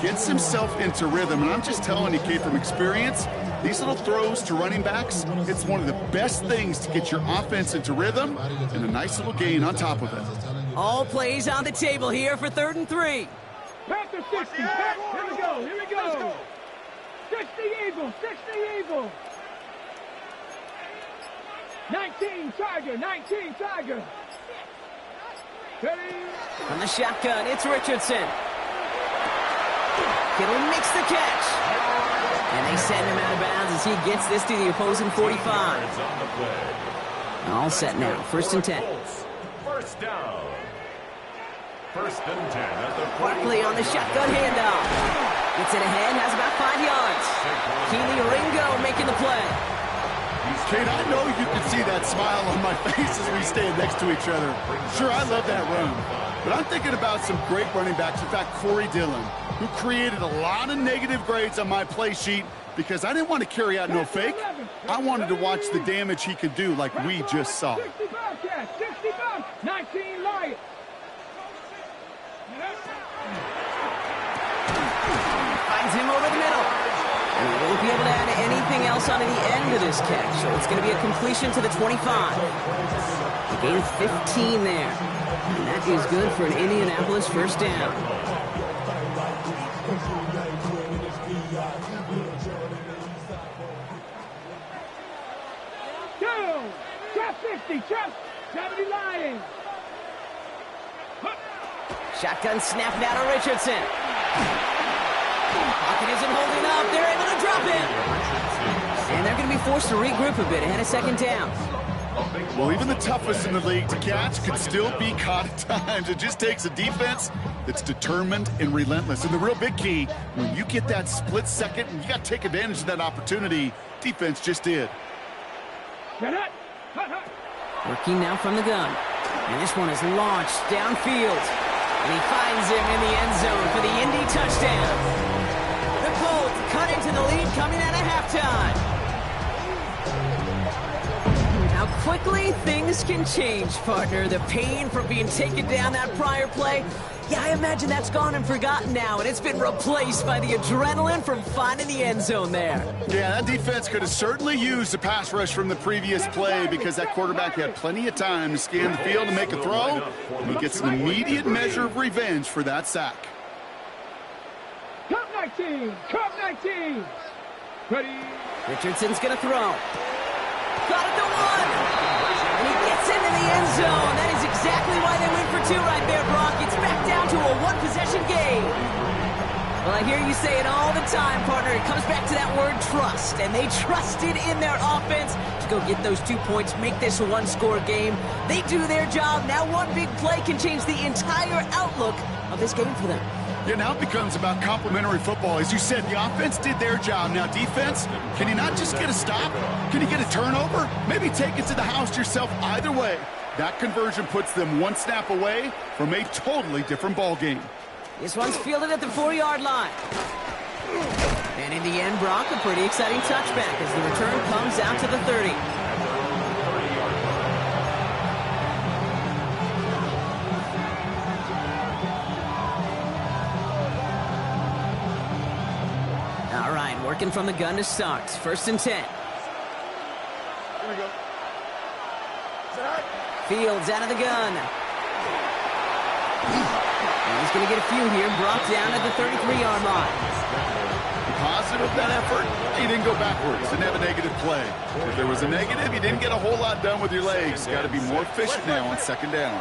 gets himself into rhythm. And I'm just telling you, Kate, from experience, these little throws to running backs, it's one of the best things to get your offense into rhythm and a nice little gain on top of it. All plays on the table here for 3rd and 3. Panther 60. Here we go. 60 Eagles, 60 Eagles. 19 Tiger. Ready. From the shotgun, it's Richardson. Kittle makes the catch. And they send him out of bounds as he gets this to the opposing 45. All set now, 1st and 10. First down. 1st and 10 at the Barkley on the shotgun handoff. Gets it ahead, has about 5 yards. Keely Ringo making the play. Kate, I know you can see that smile on my face as we stand next to each other. Sure, I love that run. But I'm thinking about some great running backs. In fact, Corey Dillon, who created a lot of negative grades on my play sheet because I didn't want to carry out no fake. I wanted to watch the damage he could do like we just saw. 60 Bobcats, 60 Bobcats, 19 Lions. Finds him over the middle. And he won't be able to add anything else onto the end of this catch. So it's going to be a completion to the 25. A gain of 15 there. And that is good for an Indianapolis first down. Trap 50, trap 70 Lions. Shotgun snap now to Richardson. Pocket isn't holding up. They're able to drop him. And they're going to be forced to regroup a bit ahead of 2nd down. Well, even the toughest in the league to catch could still be caught at times. It just takes a defense that's determined and relentless. And the real big key, when you get that split second, and you got to take advantage of that opportunity, defense just did. Working now from the gun. And this one is launched downfield. And he finds him in the end zone for the Indy touchdown. The Colts cut into the lead coming out of halftime. quickly things can change, partner. The pain from being taken down that prior play, yeah, I imagine that's gone and forgotten now, and it's been replaced by the adrenaline from finding the end zone there. Yeah, that defense could have certainly used a pass rush from the previous play because that quarterback had plenty of time to scan the field and make a throw. And he gets an immediate measure of revenge for that sack. Cup 19! Cup 19! Ready? Richardson's going to throw. Got it to one! And he gets into the end zone. That is exactly why they went for two right there, Brock. It's back down to a one-possession game. Well, I hear you say it all the time, partner. It comes back to that word trust. And they trusted in their offense to go get those 2 points, make this a one-score game. They do their job. Now one big play can change the entire outlook of this game for them. Yeah, now it becomes about complementary football. As you said, the offense did their job. Now defense, can you not just get a stop? Can you get a turnover? Maybe take it to the house yourself. Either way, that conversion puts them one snap away from a totally different ball game. This one's fielded at the 4-yard line. And in the end, Brock, a pretty exciting touchback as the return comes out to the 30. All right, working from the gun to start. 1st and 10. Here we go. Is that all right? Fields out of the gun. And he's going to get a few here. Brock down at the 33-yard line. Positive that effort, he didn't go backwards. Didn't have a negative play. If there was a negative, you didn't get a whole lot done with your legs. Got to be more efficient now on 2nd down.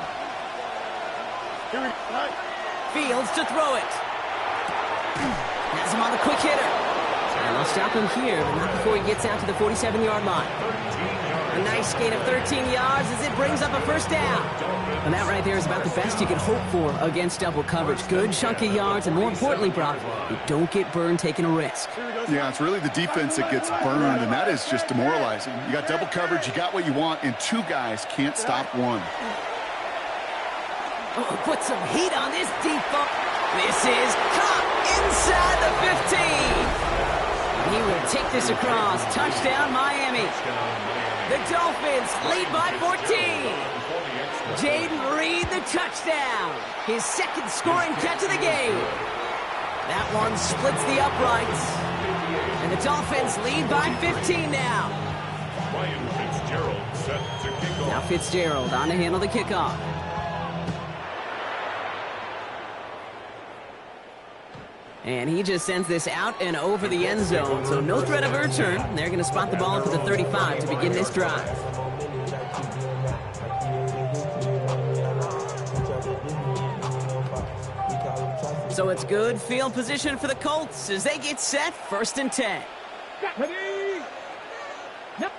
Here we go. All right. Fields to throw it. Has him on the quick hitter. And they'll stop him here, but not before he gets out to the 47-yard line. A nice gain of 13 yards as it brings up a 1st down. And that right there is about the best you can hope for against double coverage. Good chunky yards, and more importantly, Brock, you don't get burned taking a risk. Yeah, it's really the defense that gets burned, and that is just demoralizing. You got double coverage, you got what you want, and 2 guys can't stop one. Oh, put some heat on this deep ball. This is caught inside the 15. He will take this across. Touchdown, Miami. The Dolphins lead by 14. Jaden Reed, the touchdown. His 2nd scoring catch of the game. That one splits the uprights. And the Dolphins lead by 15 now. Ryan Fitzgerald set to kick off. Now Fitzgerald on to handle the kickoff. And he just sends this out and over the end zone, so no threat of a return. They're going to spot the ball up at the 35 to begin this drive. So it's good field position for the Colts as they get set. 1st and 10. Ready? Yep.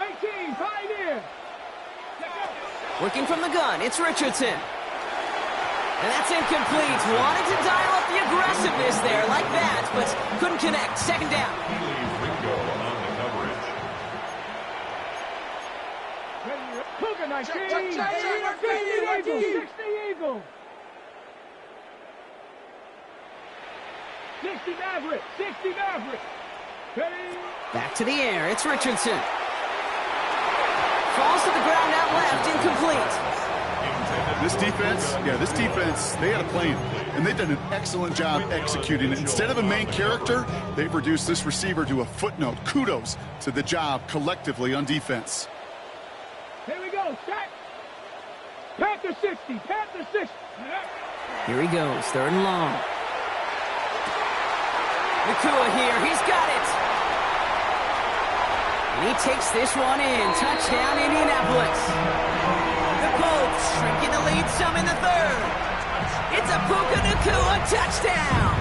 18, 5 here. Working from the gun, it's Richardson. And that's incomplete. Wanted to dial up the aggressiveness there like that, but couldn't connect. 2nd down. Ringo on the coverage. Cougar 19. 60 Eagle. 60 Maverick. 60 Maverick. Ready? Back to the air, it's Richardson. Falls to the ground out left, incomplete. This defense, they had a plan, and they've done an excellent job executing it. Instead of a main character, they've reduced this receiver to a footnote. Kudos to the job collectively on defense. Here we go, set. Panther 60, Panther 60. Here he goes, 3rd and long. Nakua here, he's got it. And he takes this one in. Touchdown, Indianapolis. The Colts shrinking the lead some in the 3rd. It's a Puka Nakua touchdown.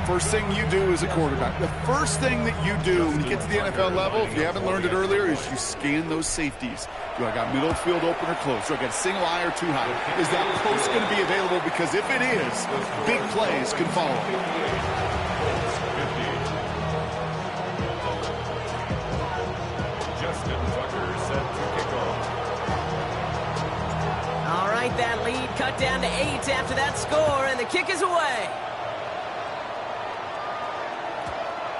First thing you do as a quarterback, the first thing that you do when you get to the NFL level, if you haven't learned it earlier, is you scan those safeties. Do I got middle field open or close? Do I got a single eye or too high? Is that post going to be available? Because if it is, big plays can follow. All right, that lead cut down to 8 after that score, and the kick is away.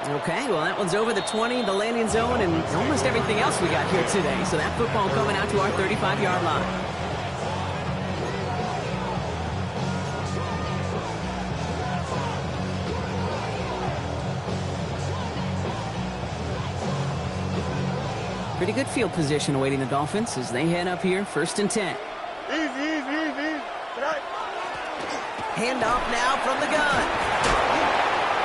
Okay, well, that one's over the 20, the landing zone, and almost everything else we got here today. So that football coming out to our 35-yard line. Pretty good field position awaiting the Dolphins as they head up here, 1st and 10. Easy. Hand off now from the gun.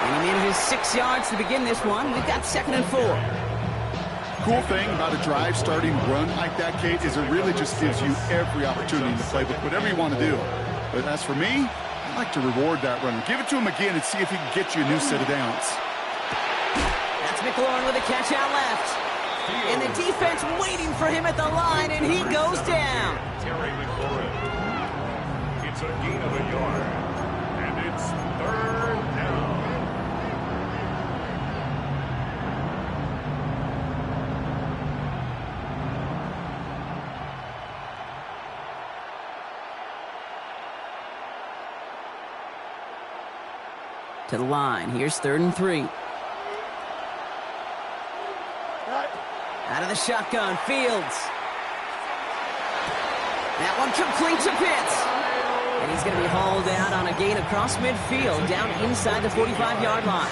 And he manages 6 yards to begin this one. We've got 2nd and 4. Cool thing about a drive starting run like that, Kate, is it really just gives you every opportunity in the playbook, whatever you want to do. But as for me, I like to reward that runner. Give it to him again and see if he can get you a new set of downs. That's McLaurin with a catch out left. And the defense waiting for him at the line, and he goes down. Terry McLaurin. It's a gain of a yard, and it's 3rd down. To the line. Here's 3rd and 3. Out of the shotgun, Fields. That one complete to Pitts. And he's going to be hauled out on a gain across midfield, down inside the 45-yard line.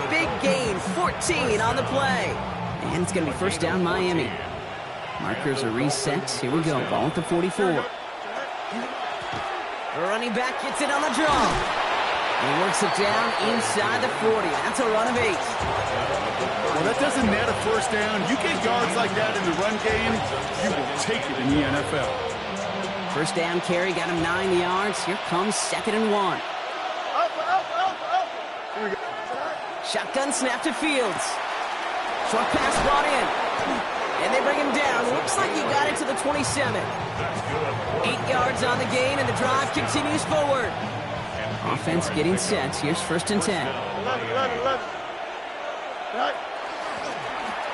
Big gain, 14 on the play. And it's going to be 1st down, Miami. Markers are reset. Here we go, ball at the 44. The running back gets it on the draw. And he works it down inside the 40. That's a run of 8. Well, that doesn't net a 1st down. You get yards like that in the run game, you will take it in the NFL. 1st down carry, got him 9 yards. Here comes 2nd and 1. Shotgun snap to Fields. Short pass brought in. And they bring him down. Looks like he got it to the 27. 8 yards on the gain, and the drive continues forward. Offense getting set. Here's 1st and 10.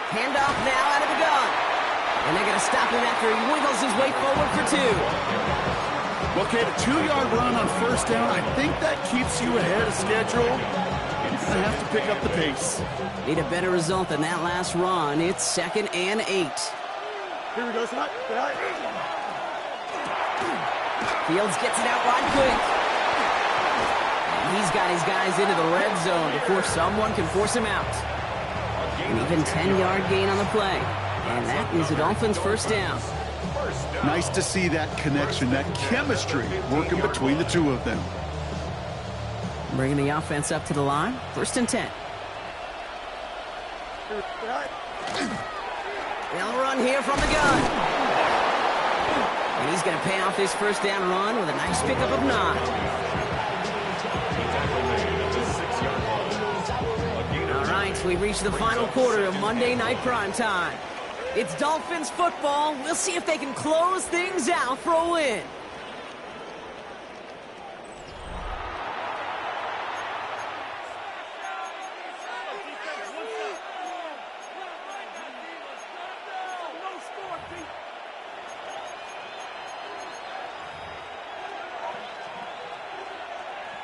Handoff now out of the gun. And they're going to stop him after he wiggles his way forward for 2. Well, Kate, a 2-yard run on 1st down, I think that keeps you ahead of schedule. You're going to have to pick up the pace. Need a better result than that last run. It's 2nd and 8. Here we go, tonight. Fields gets it out wide quick. And he's got his guys into the red zone before someone can force him out. An even 10-yard gain on the play. And that is the Dolphins' 1st down. Nice to see that connection, that chemistry working between the two of them. Bringing the offense up to the line. 1st and 10. They'll run here from the gun. And he's going to pay off this 1st down run with a nice pickup of 9. All right, we reach the final quarter of Monday Night Primetime. It's Dolphins football. We'll see if they can close things out for a win.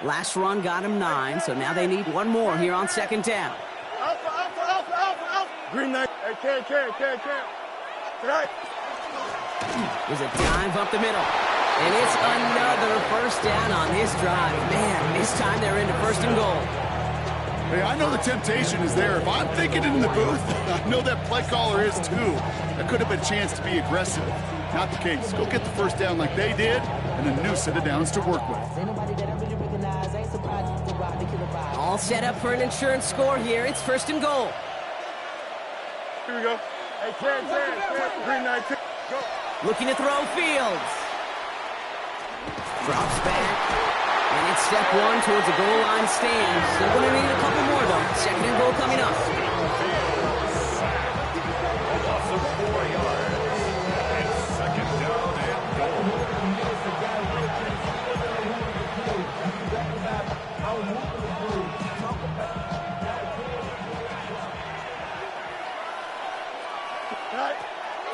Last run got him 9, so now they need one more here on 2nd down. Alpha. Green knight. Hey, carry. Right. There's a dive up the middle. And it's another 1st down on this drive. Man, this time they're into 1st and goal. Hey, I know the temptation is there. If I'm thinking in the booth, I know that play caller is too. That could have been a chance to be aggressive. Not the case. Go get the 1st down like they did, and a new set of downs to work with. All set up for an insurance score here. It's 1st and goal. Here we go. Hey, carry. Green knight. Go. Looking to throw Fields. Drops back. And it's step 1 towards the goal line stand. Still going to need a couple more, though. 2nd and goal coming up. Loss of 4 yards. And 2nd down and goal.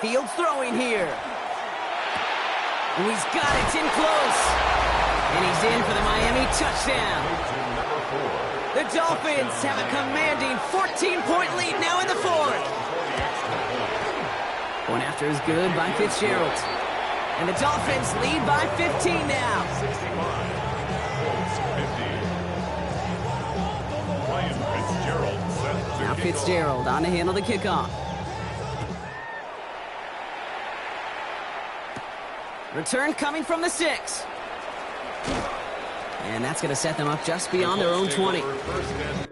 Fields throwing here. And he's got it. It's in close. And he's in for the Miami touchdown. The Dolphins have a commanding 14-point lead now in the fourth. One after is good by Fitzgerald. And the Dolphins lead by 15 now. 65. Colts 50. Ryan Fitzgerald set to Now kick Fitzgerald on to handle the kickoff. Return coming from the 6. And that's going to set them up just beyond their own 20. First and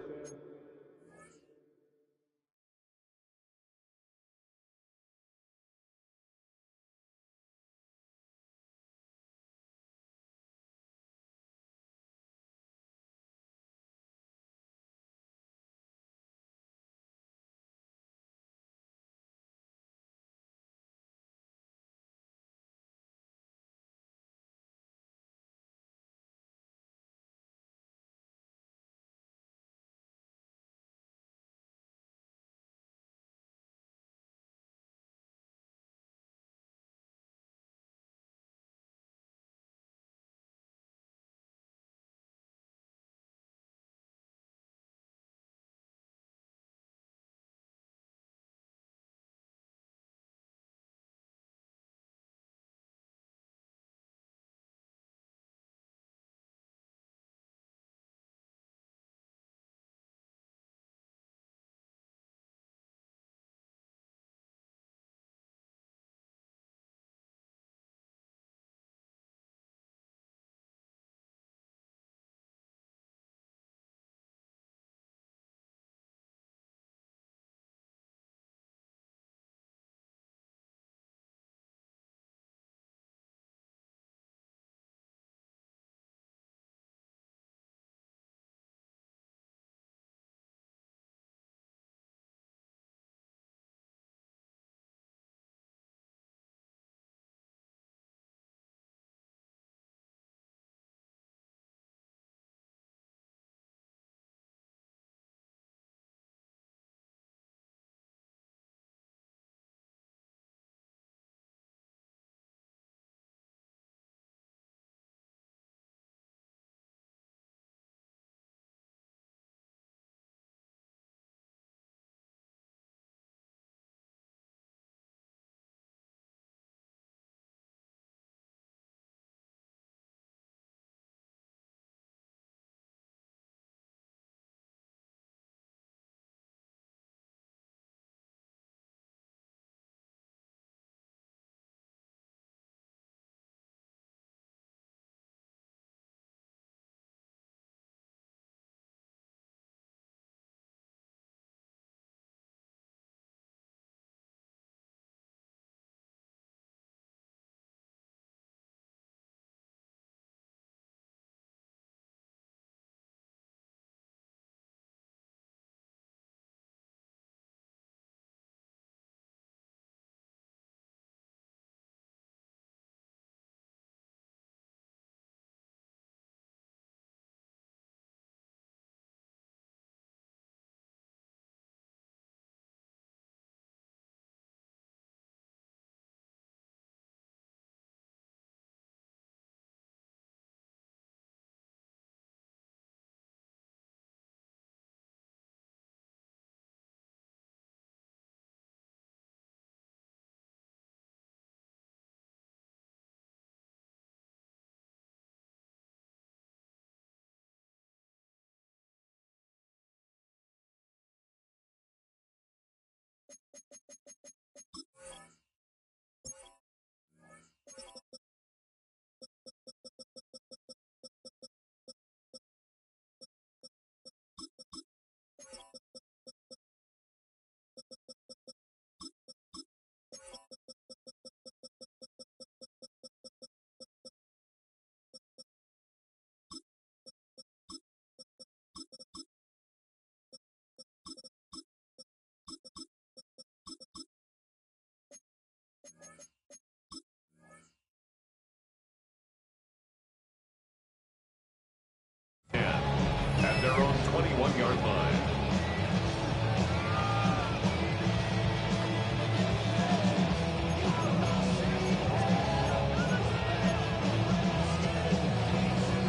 at their own 21-yard line.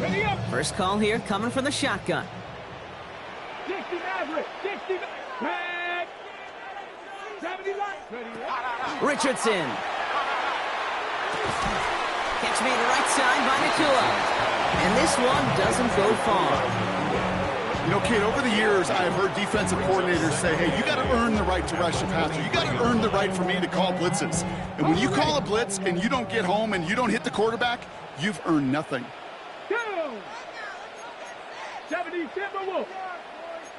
Ready up. First call here coming from the shotgun. 60 Maverick. 60 Maverick. 70 Light. Richardson. Catch made right side by Nakua. And this one doesn't go far. You know, Kate, over the years, I've heard defensive coordinators say, hey, you got to earn the right to rush your passer. You got to earn the right for me to call blitzes. And when you call a blitz and you don't get home and you don't hit the quarterback, you've earned nothing. 70 Timberwolves.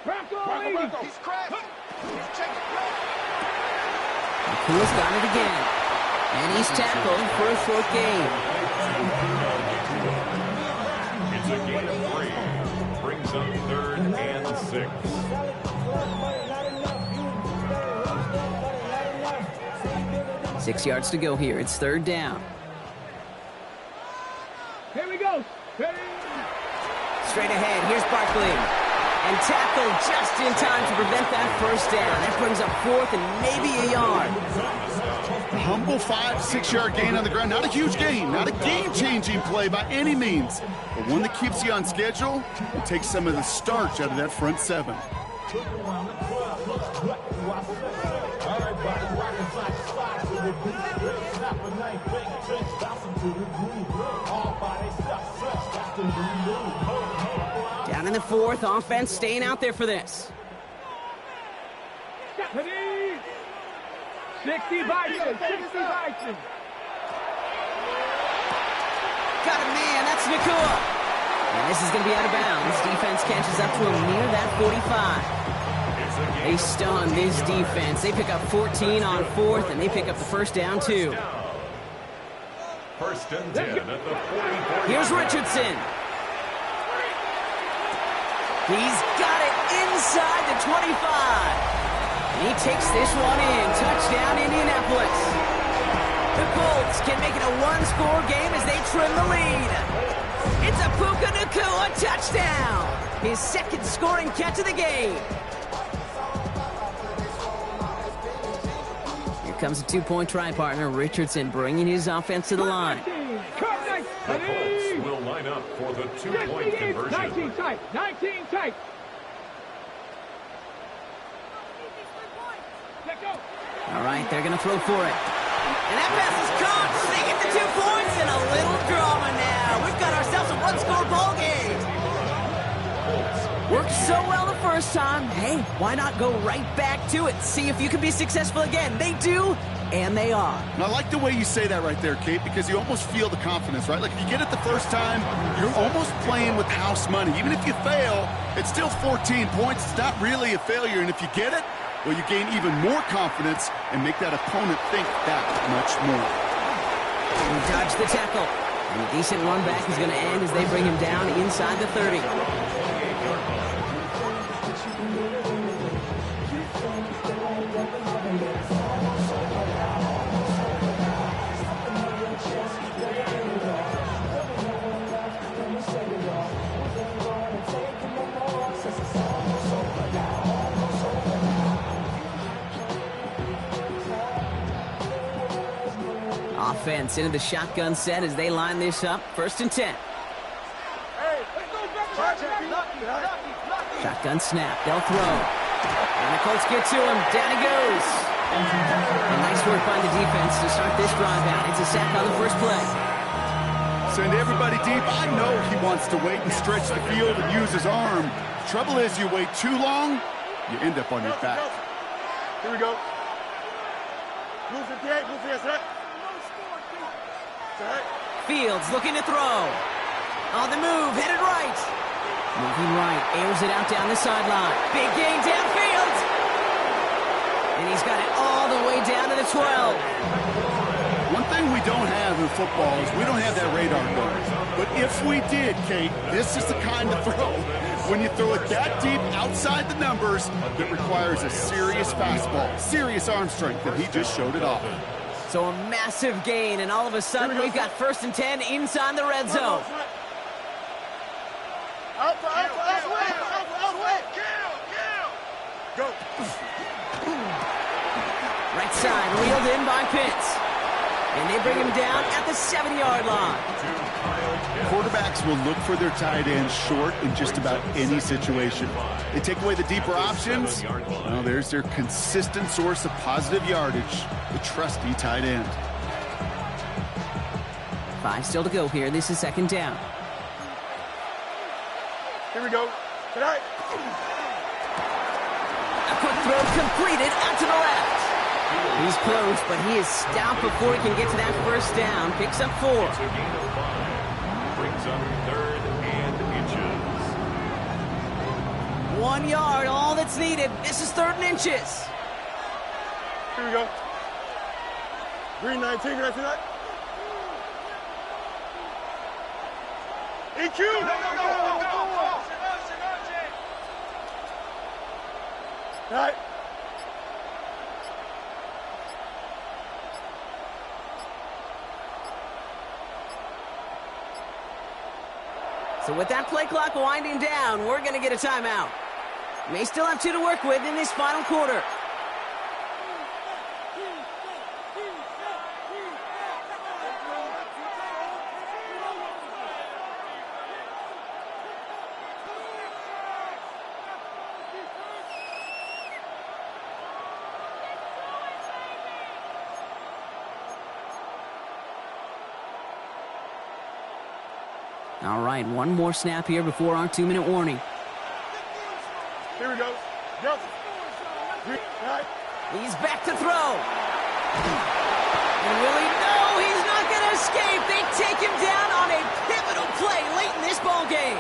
He's crashed. He's checking. Nakua's got it again. And he's tackled for a short gain. It's a gain of 3. Brings up 3rd and 6. 6 yards to go here. It's 3rd down. Here we go. Straight ahead. Here's Barkley. And tackled just in time to prevent that first down. That brings up 4th and maybe a yard. A humble 5-6 yard gain on the ground. Not a huge gain. Not a game-changing play by any means. But one that keeps you on schedule and takes some of the starch out of that front 7. Down in the 4th, offense staying out there for this. 60 Bison. 60 Bison. Got a man, that's Nakua. And this is going to be out of bounds. Defense catches up to him near that 45. They stun this defense. They pick up 14 on 4th, and they pick up the first down, too. 1st and 10 at the 44. Here's Richardson. He's got it inside the 25. And he takes this one in. Touchdown, Indianapolis. The Colts can make it a one-score game as they trim the lead. It's a Puka Nakua touchdown. His 2nd scoring catch of the game. Here comes a 2-point try partner. Richardson bringing his offense to the line. The Colts will line up for the 2-point conversion. 19 tight. 19 tight. All right, they're going to throw for it. And that pass is caught. They get the 2 points and a little drama now. We've got ourselves a one-score ball game. Worked so well the first time. Hey, why not go right back to it? See if you can be successful again. They do, and they are. And I like the way you say that right there, Kate, because you almost feel the confidence, right? Like if you get it the first time, you're almost playing with house money. Even if you fail, it's still 14 points. It's not really a failure. And if you get it, well, you gain even more confidence and make that opponent think that much more. And he dodged the tackle. And a decent run back is going to end as they bring him down inside the 30. Offense into the shotgun set as they line this up. 1st and 10. Shotgun snap. They'll throw. And the Colts get to him. Down he goes. And nice work by the defense to start this drive out. It's a sack on the first play. Send everybody deep. I know he wants to wait and stretch the field and use his arm. Trouble is, you wait too long, you end up on your back. Here we go. Move the dead, move the set. Fields looking to throw. On the move, headed right. Moving right, airs it out down the sideline. Big gain downfield. And he's got it all the way down to the 12. One thing we don't have in football is we don't have that radar gun. But if we did, Kate, this is the kind of throw. When you throw it that deep outside the numbers, that requires a serious fastball, serious arm strength, and he just showed it off. So a massive gain, and all of a sudden we've got 1st and 10 inside the red zone. Go. Right side, reeled in by Pitts. And they bring him down at the 70-yard line. Quarterbacks will look for their tight end short in just about any situation. They take away the deeper options. Well, there's their consistent source of positive yardage, the trusty tight end. 5 still to go here. This is second down. Here we go. Tonight. A quick throw completed out to the left. He's close, but he is stopped before he can get to that first down. Picks up 4. It's a gain of 5. Brings up 3rd and inches. 1 yard, all that's needed. This is 3rd and inches. Here we go. Green 19, can I see that? EQ! All right. So with that play clock winding down, we're going to get a timeout. May still have 2 to work with in this final quarter. All right, one more snap here before our 2-minute warning. Here we go. Go. Right. He's back to throw. And will he? No, he's not going to escape. They take him down on a pivotal play late in this ball game.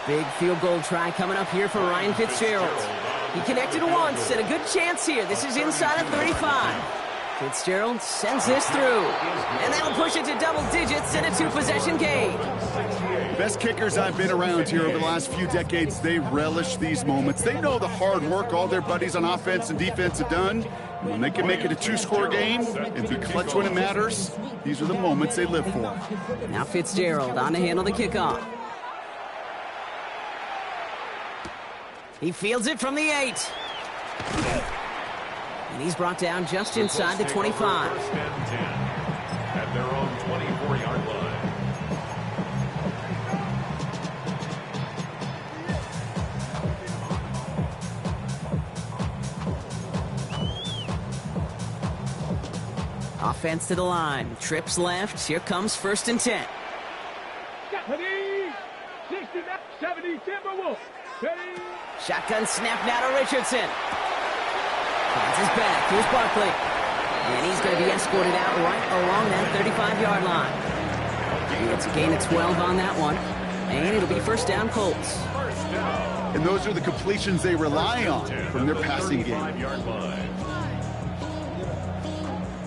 Big field goal try coming up here for Ryan Fitzgerald. He connected once, and a good chance here. This is inside of 35. Fitzgerald sends this through, and that'll push it to double digits in a 2-possession game. Best kickers I've been around here over the last few decades, they relish these moments. They know the hard work all their buddies on offense and defense have done. When they can make it a 2-score game and be clutch when it matters, these are the moments they live for. Now Fitzgerald on to handle the kickoff. He fields it from the 8. And he's brought down just inside the 25. First and 10 at their own 24-yard line. Offense to the line. Trips left. Here comes 1st and 10. 69, 70 Timberwolves. Shotgun snap now to Richardson. Finds his back. Here's Barkley. And he's going to be escorted out right along that 35-yard line. He gets a gain of 12 on that one. And it'll be first down Colts. And those are the completions they rely on from their passing game.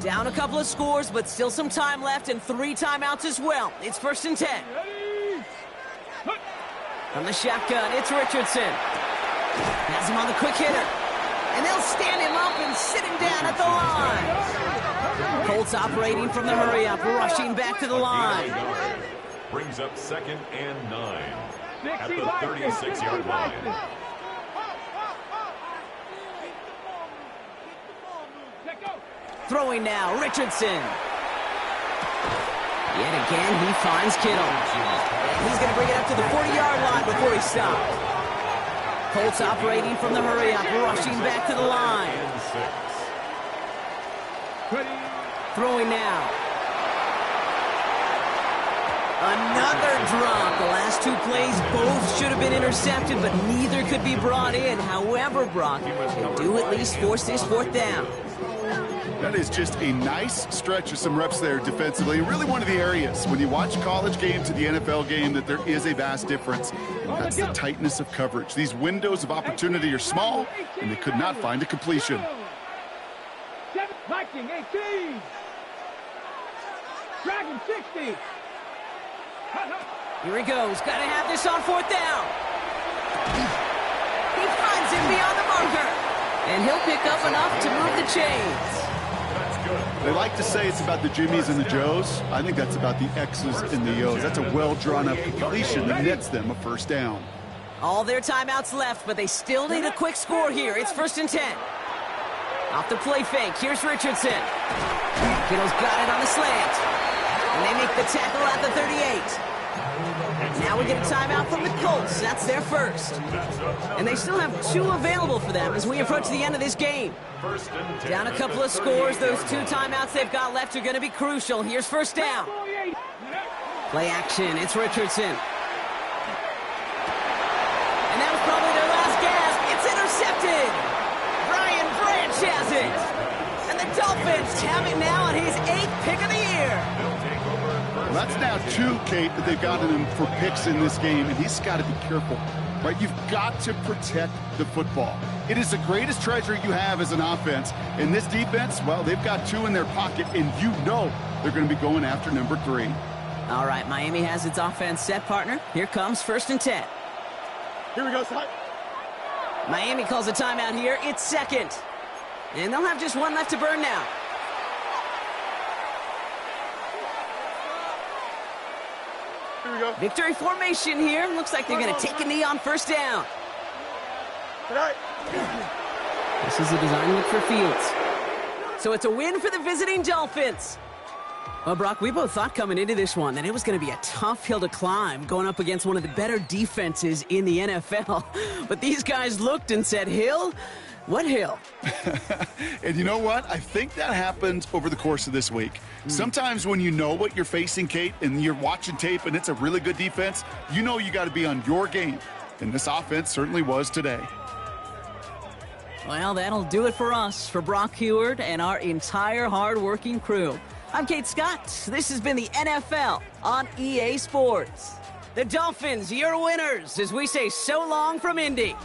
Down a couple of scores, but still some time left and 3 timeouts as well. It's 1st and 10. From the shotgun, it's Richardson. Has him on the quick hitter. And they'll stand him up and sit him down at the line. Colts operating from the hurry-up, rushing back to the line. Brings up 2nd and 9 at the 36-yard line. Throwing now, Richardson. Yet again, he finds Kittle. He's going to bring it up to the 40-yard line before he stops. Colts operating from the hurry-up, rushing back to the line. Throwing now. Another drop. The last 2 plays both should have been intercepted, but neither could be brought in. However, Brock, they do at least force this 4th down. That is just a nice stretch of some reps there defensively. Really one of the areas when you watch a college game to the NFL game that there is a vast difference. And that's the tightness of coverage. These windows of opportunity are small, and they could not find a completion. Viking 18. Dragon 60. Here he goes. Got to have this on 4th down. He finds him beyond the marker. And he'll pick up enough to move the chains. They like to say it's about the Jimmies and the Joes. I think that's about the X's and the O's. That's a well-drawn-up completion that nets them a first down. All their timeouts left, but they still need a quick score here. It's 1st and 10. Off the play fake, here's Richardson. Kittle's got it on the slant. And they make the tackle at the 38. Now we get a timeout from the Colts. That's their first. And they still have 2 available for them as we approach the end of this game. Down a couple of scores. Those 2 timeouts they've got left are going to be crucial. Here's 1st down. Play action. It's Richardson. And that was probably their last gasp. It's intercepted. Brian Branch has it. And the Dolphins have it now on his 8th pick of the year. Well, that's now 2, Kate, that they've gotten him for picks in this game, and he's got to be careful, right? You've got to protect the football. It is the greatest treasure you have as an offense. And this defense, well, they've got 2 in their pocket, and you know they're going to be going after number 3. All right, Miami has its offense set, partner. Here comes 1st and 10. Here we go, son. Miami calls a timeout here. It's 2nd. And they'll have just 1 left to burn now. Here we go. Victory formation here. Looks like they're going to take a knee on 1st down. Good night. This is a design look for Fields. So it's a win for the visiting Dolphins. Well, Brock, we both thought coming into this one that it was going to be a tough hill to climb going up against one of the better defenses in the NFL. But these guys looked and said, Hill? What hill? And you know what? I think that happened over the course of this week. Sometimes when you know what you're facing, Kate, and you're watching tape and it's a really good defense, you know you got to be on your game. And this offense certainly was today. Well, that'll do it for us, for Brock Heward and our entire hard-working crew. I'm Kate Scott. This has been the NFL on EA Sports. The Dolphins, your winners, as we say so long from Indy.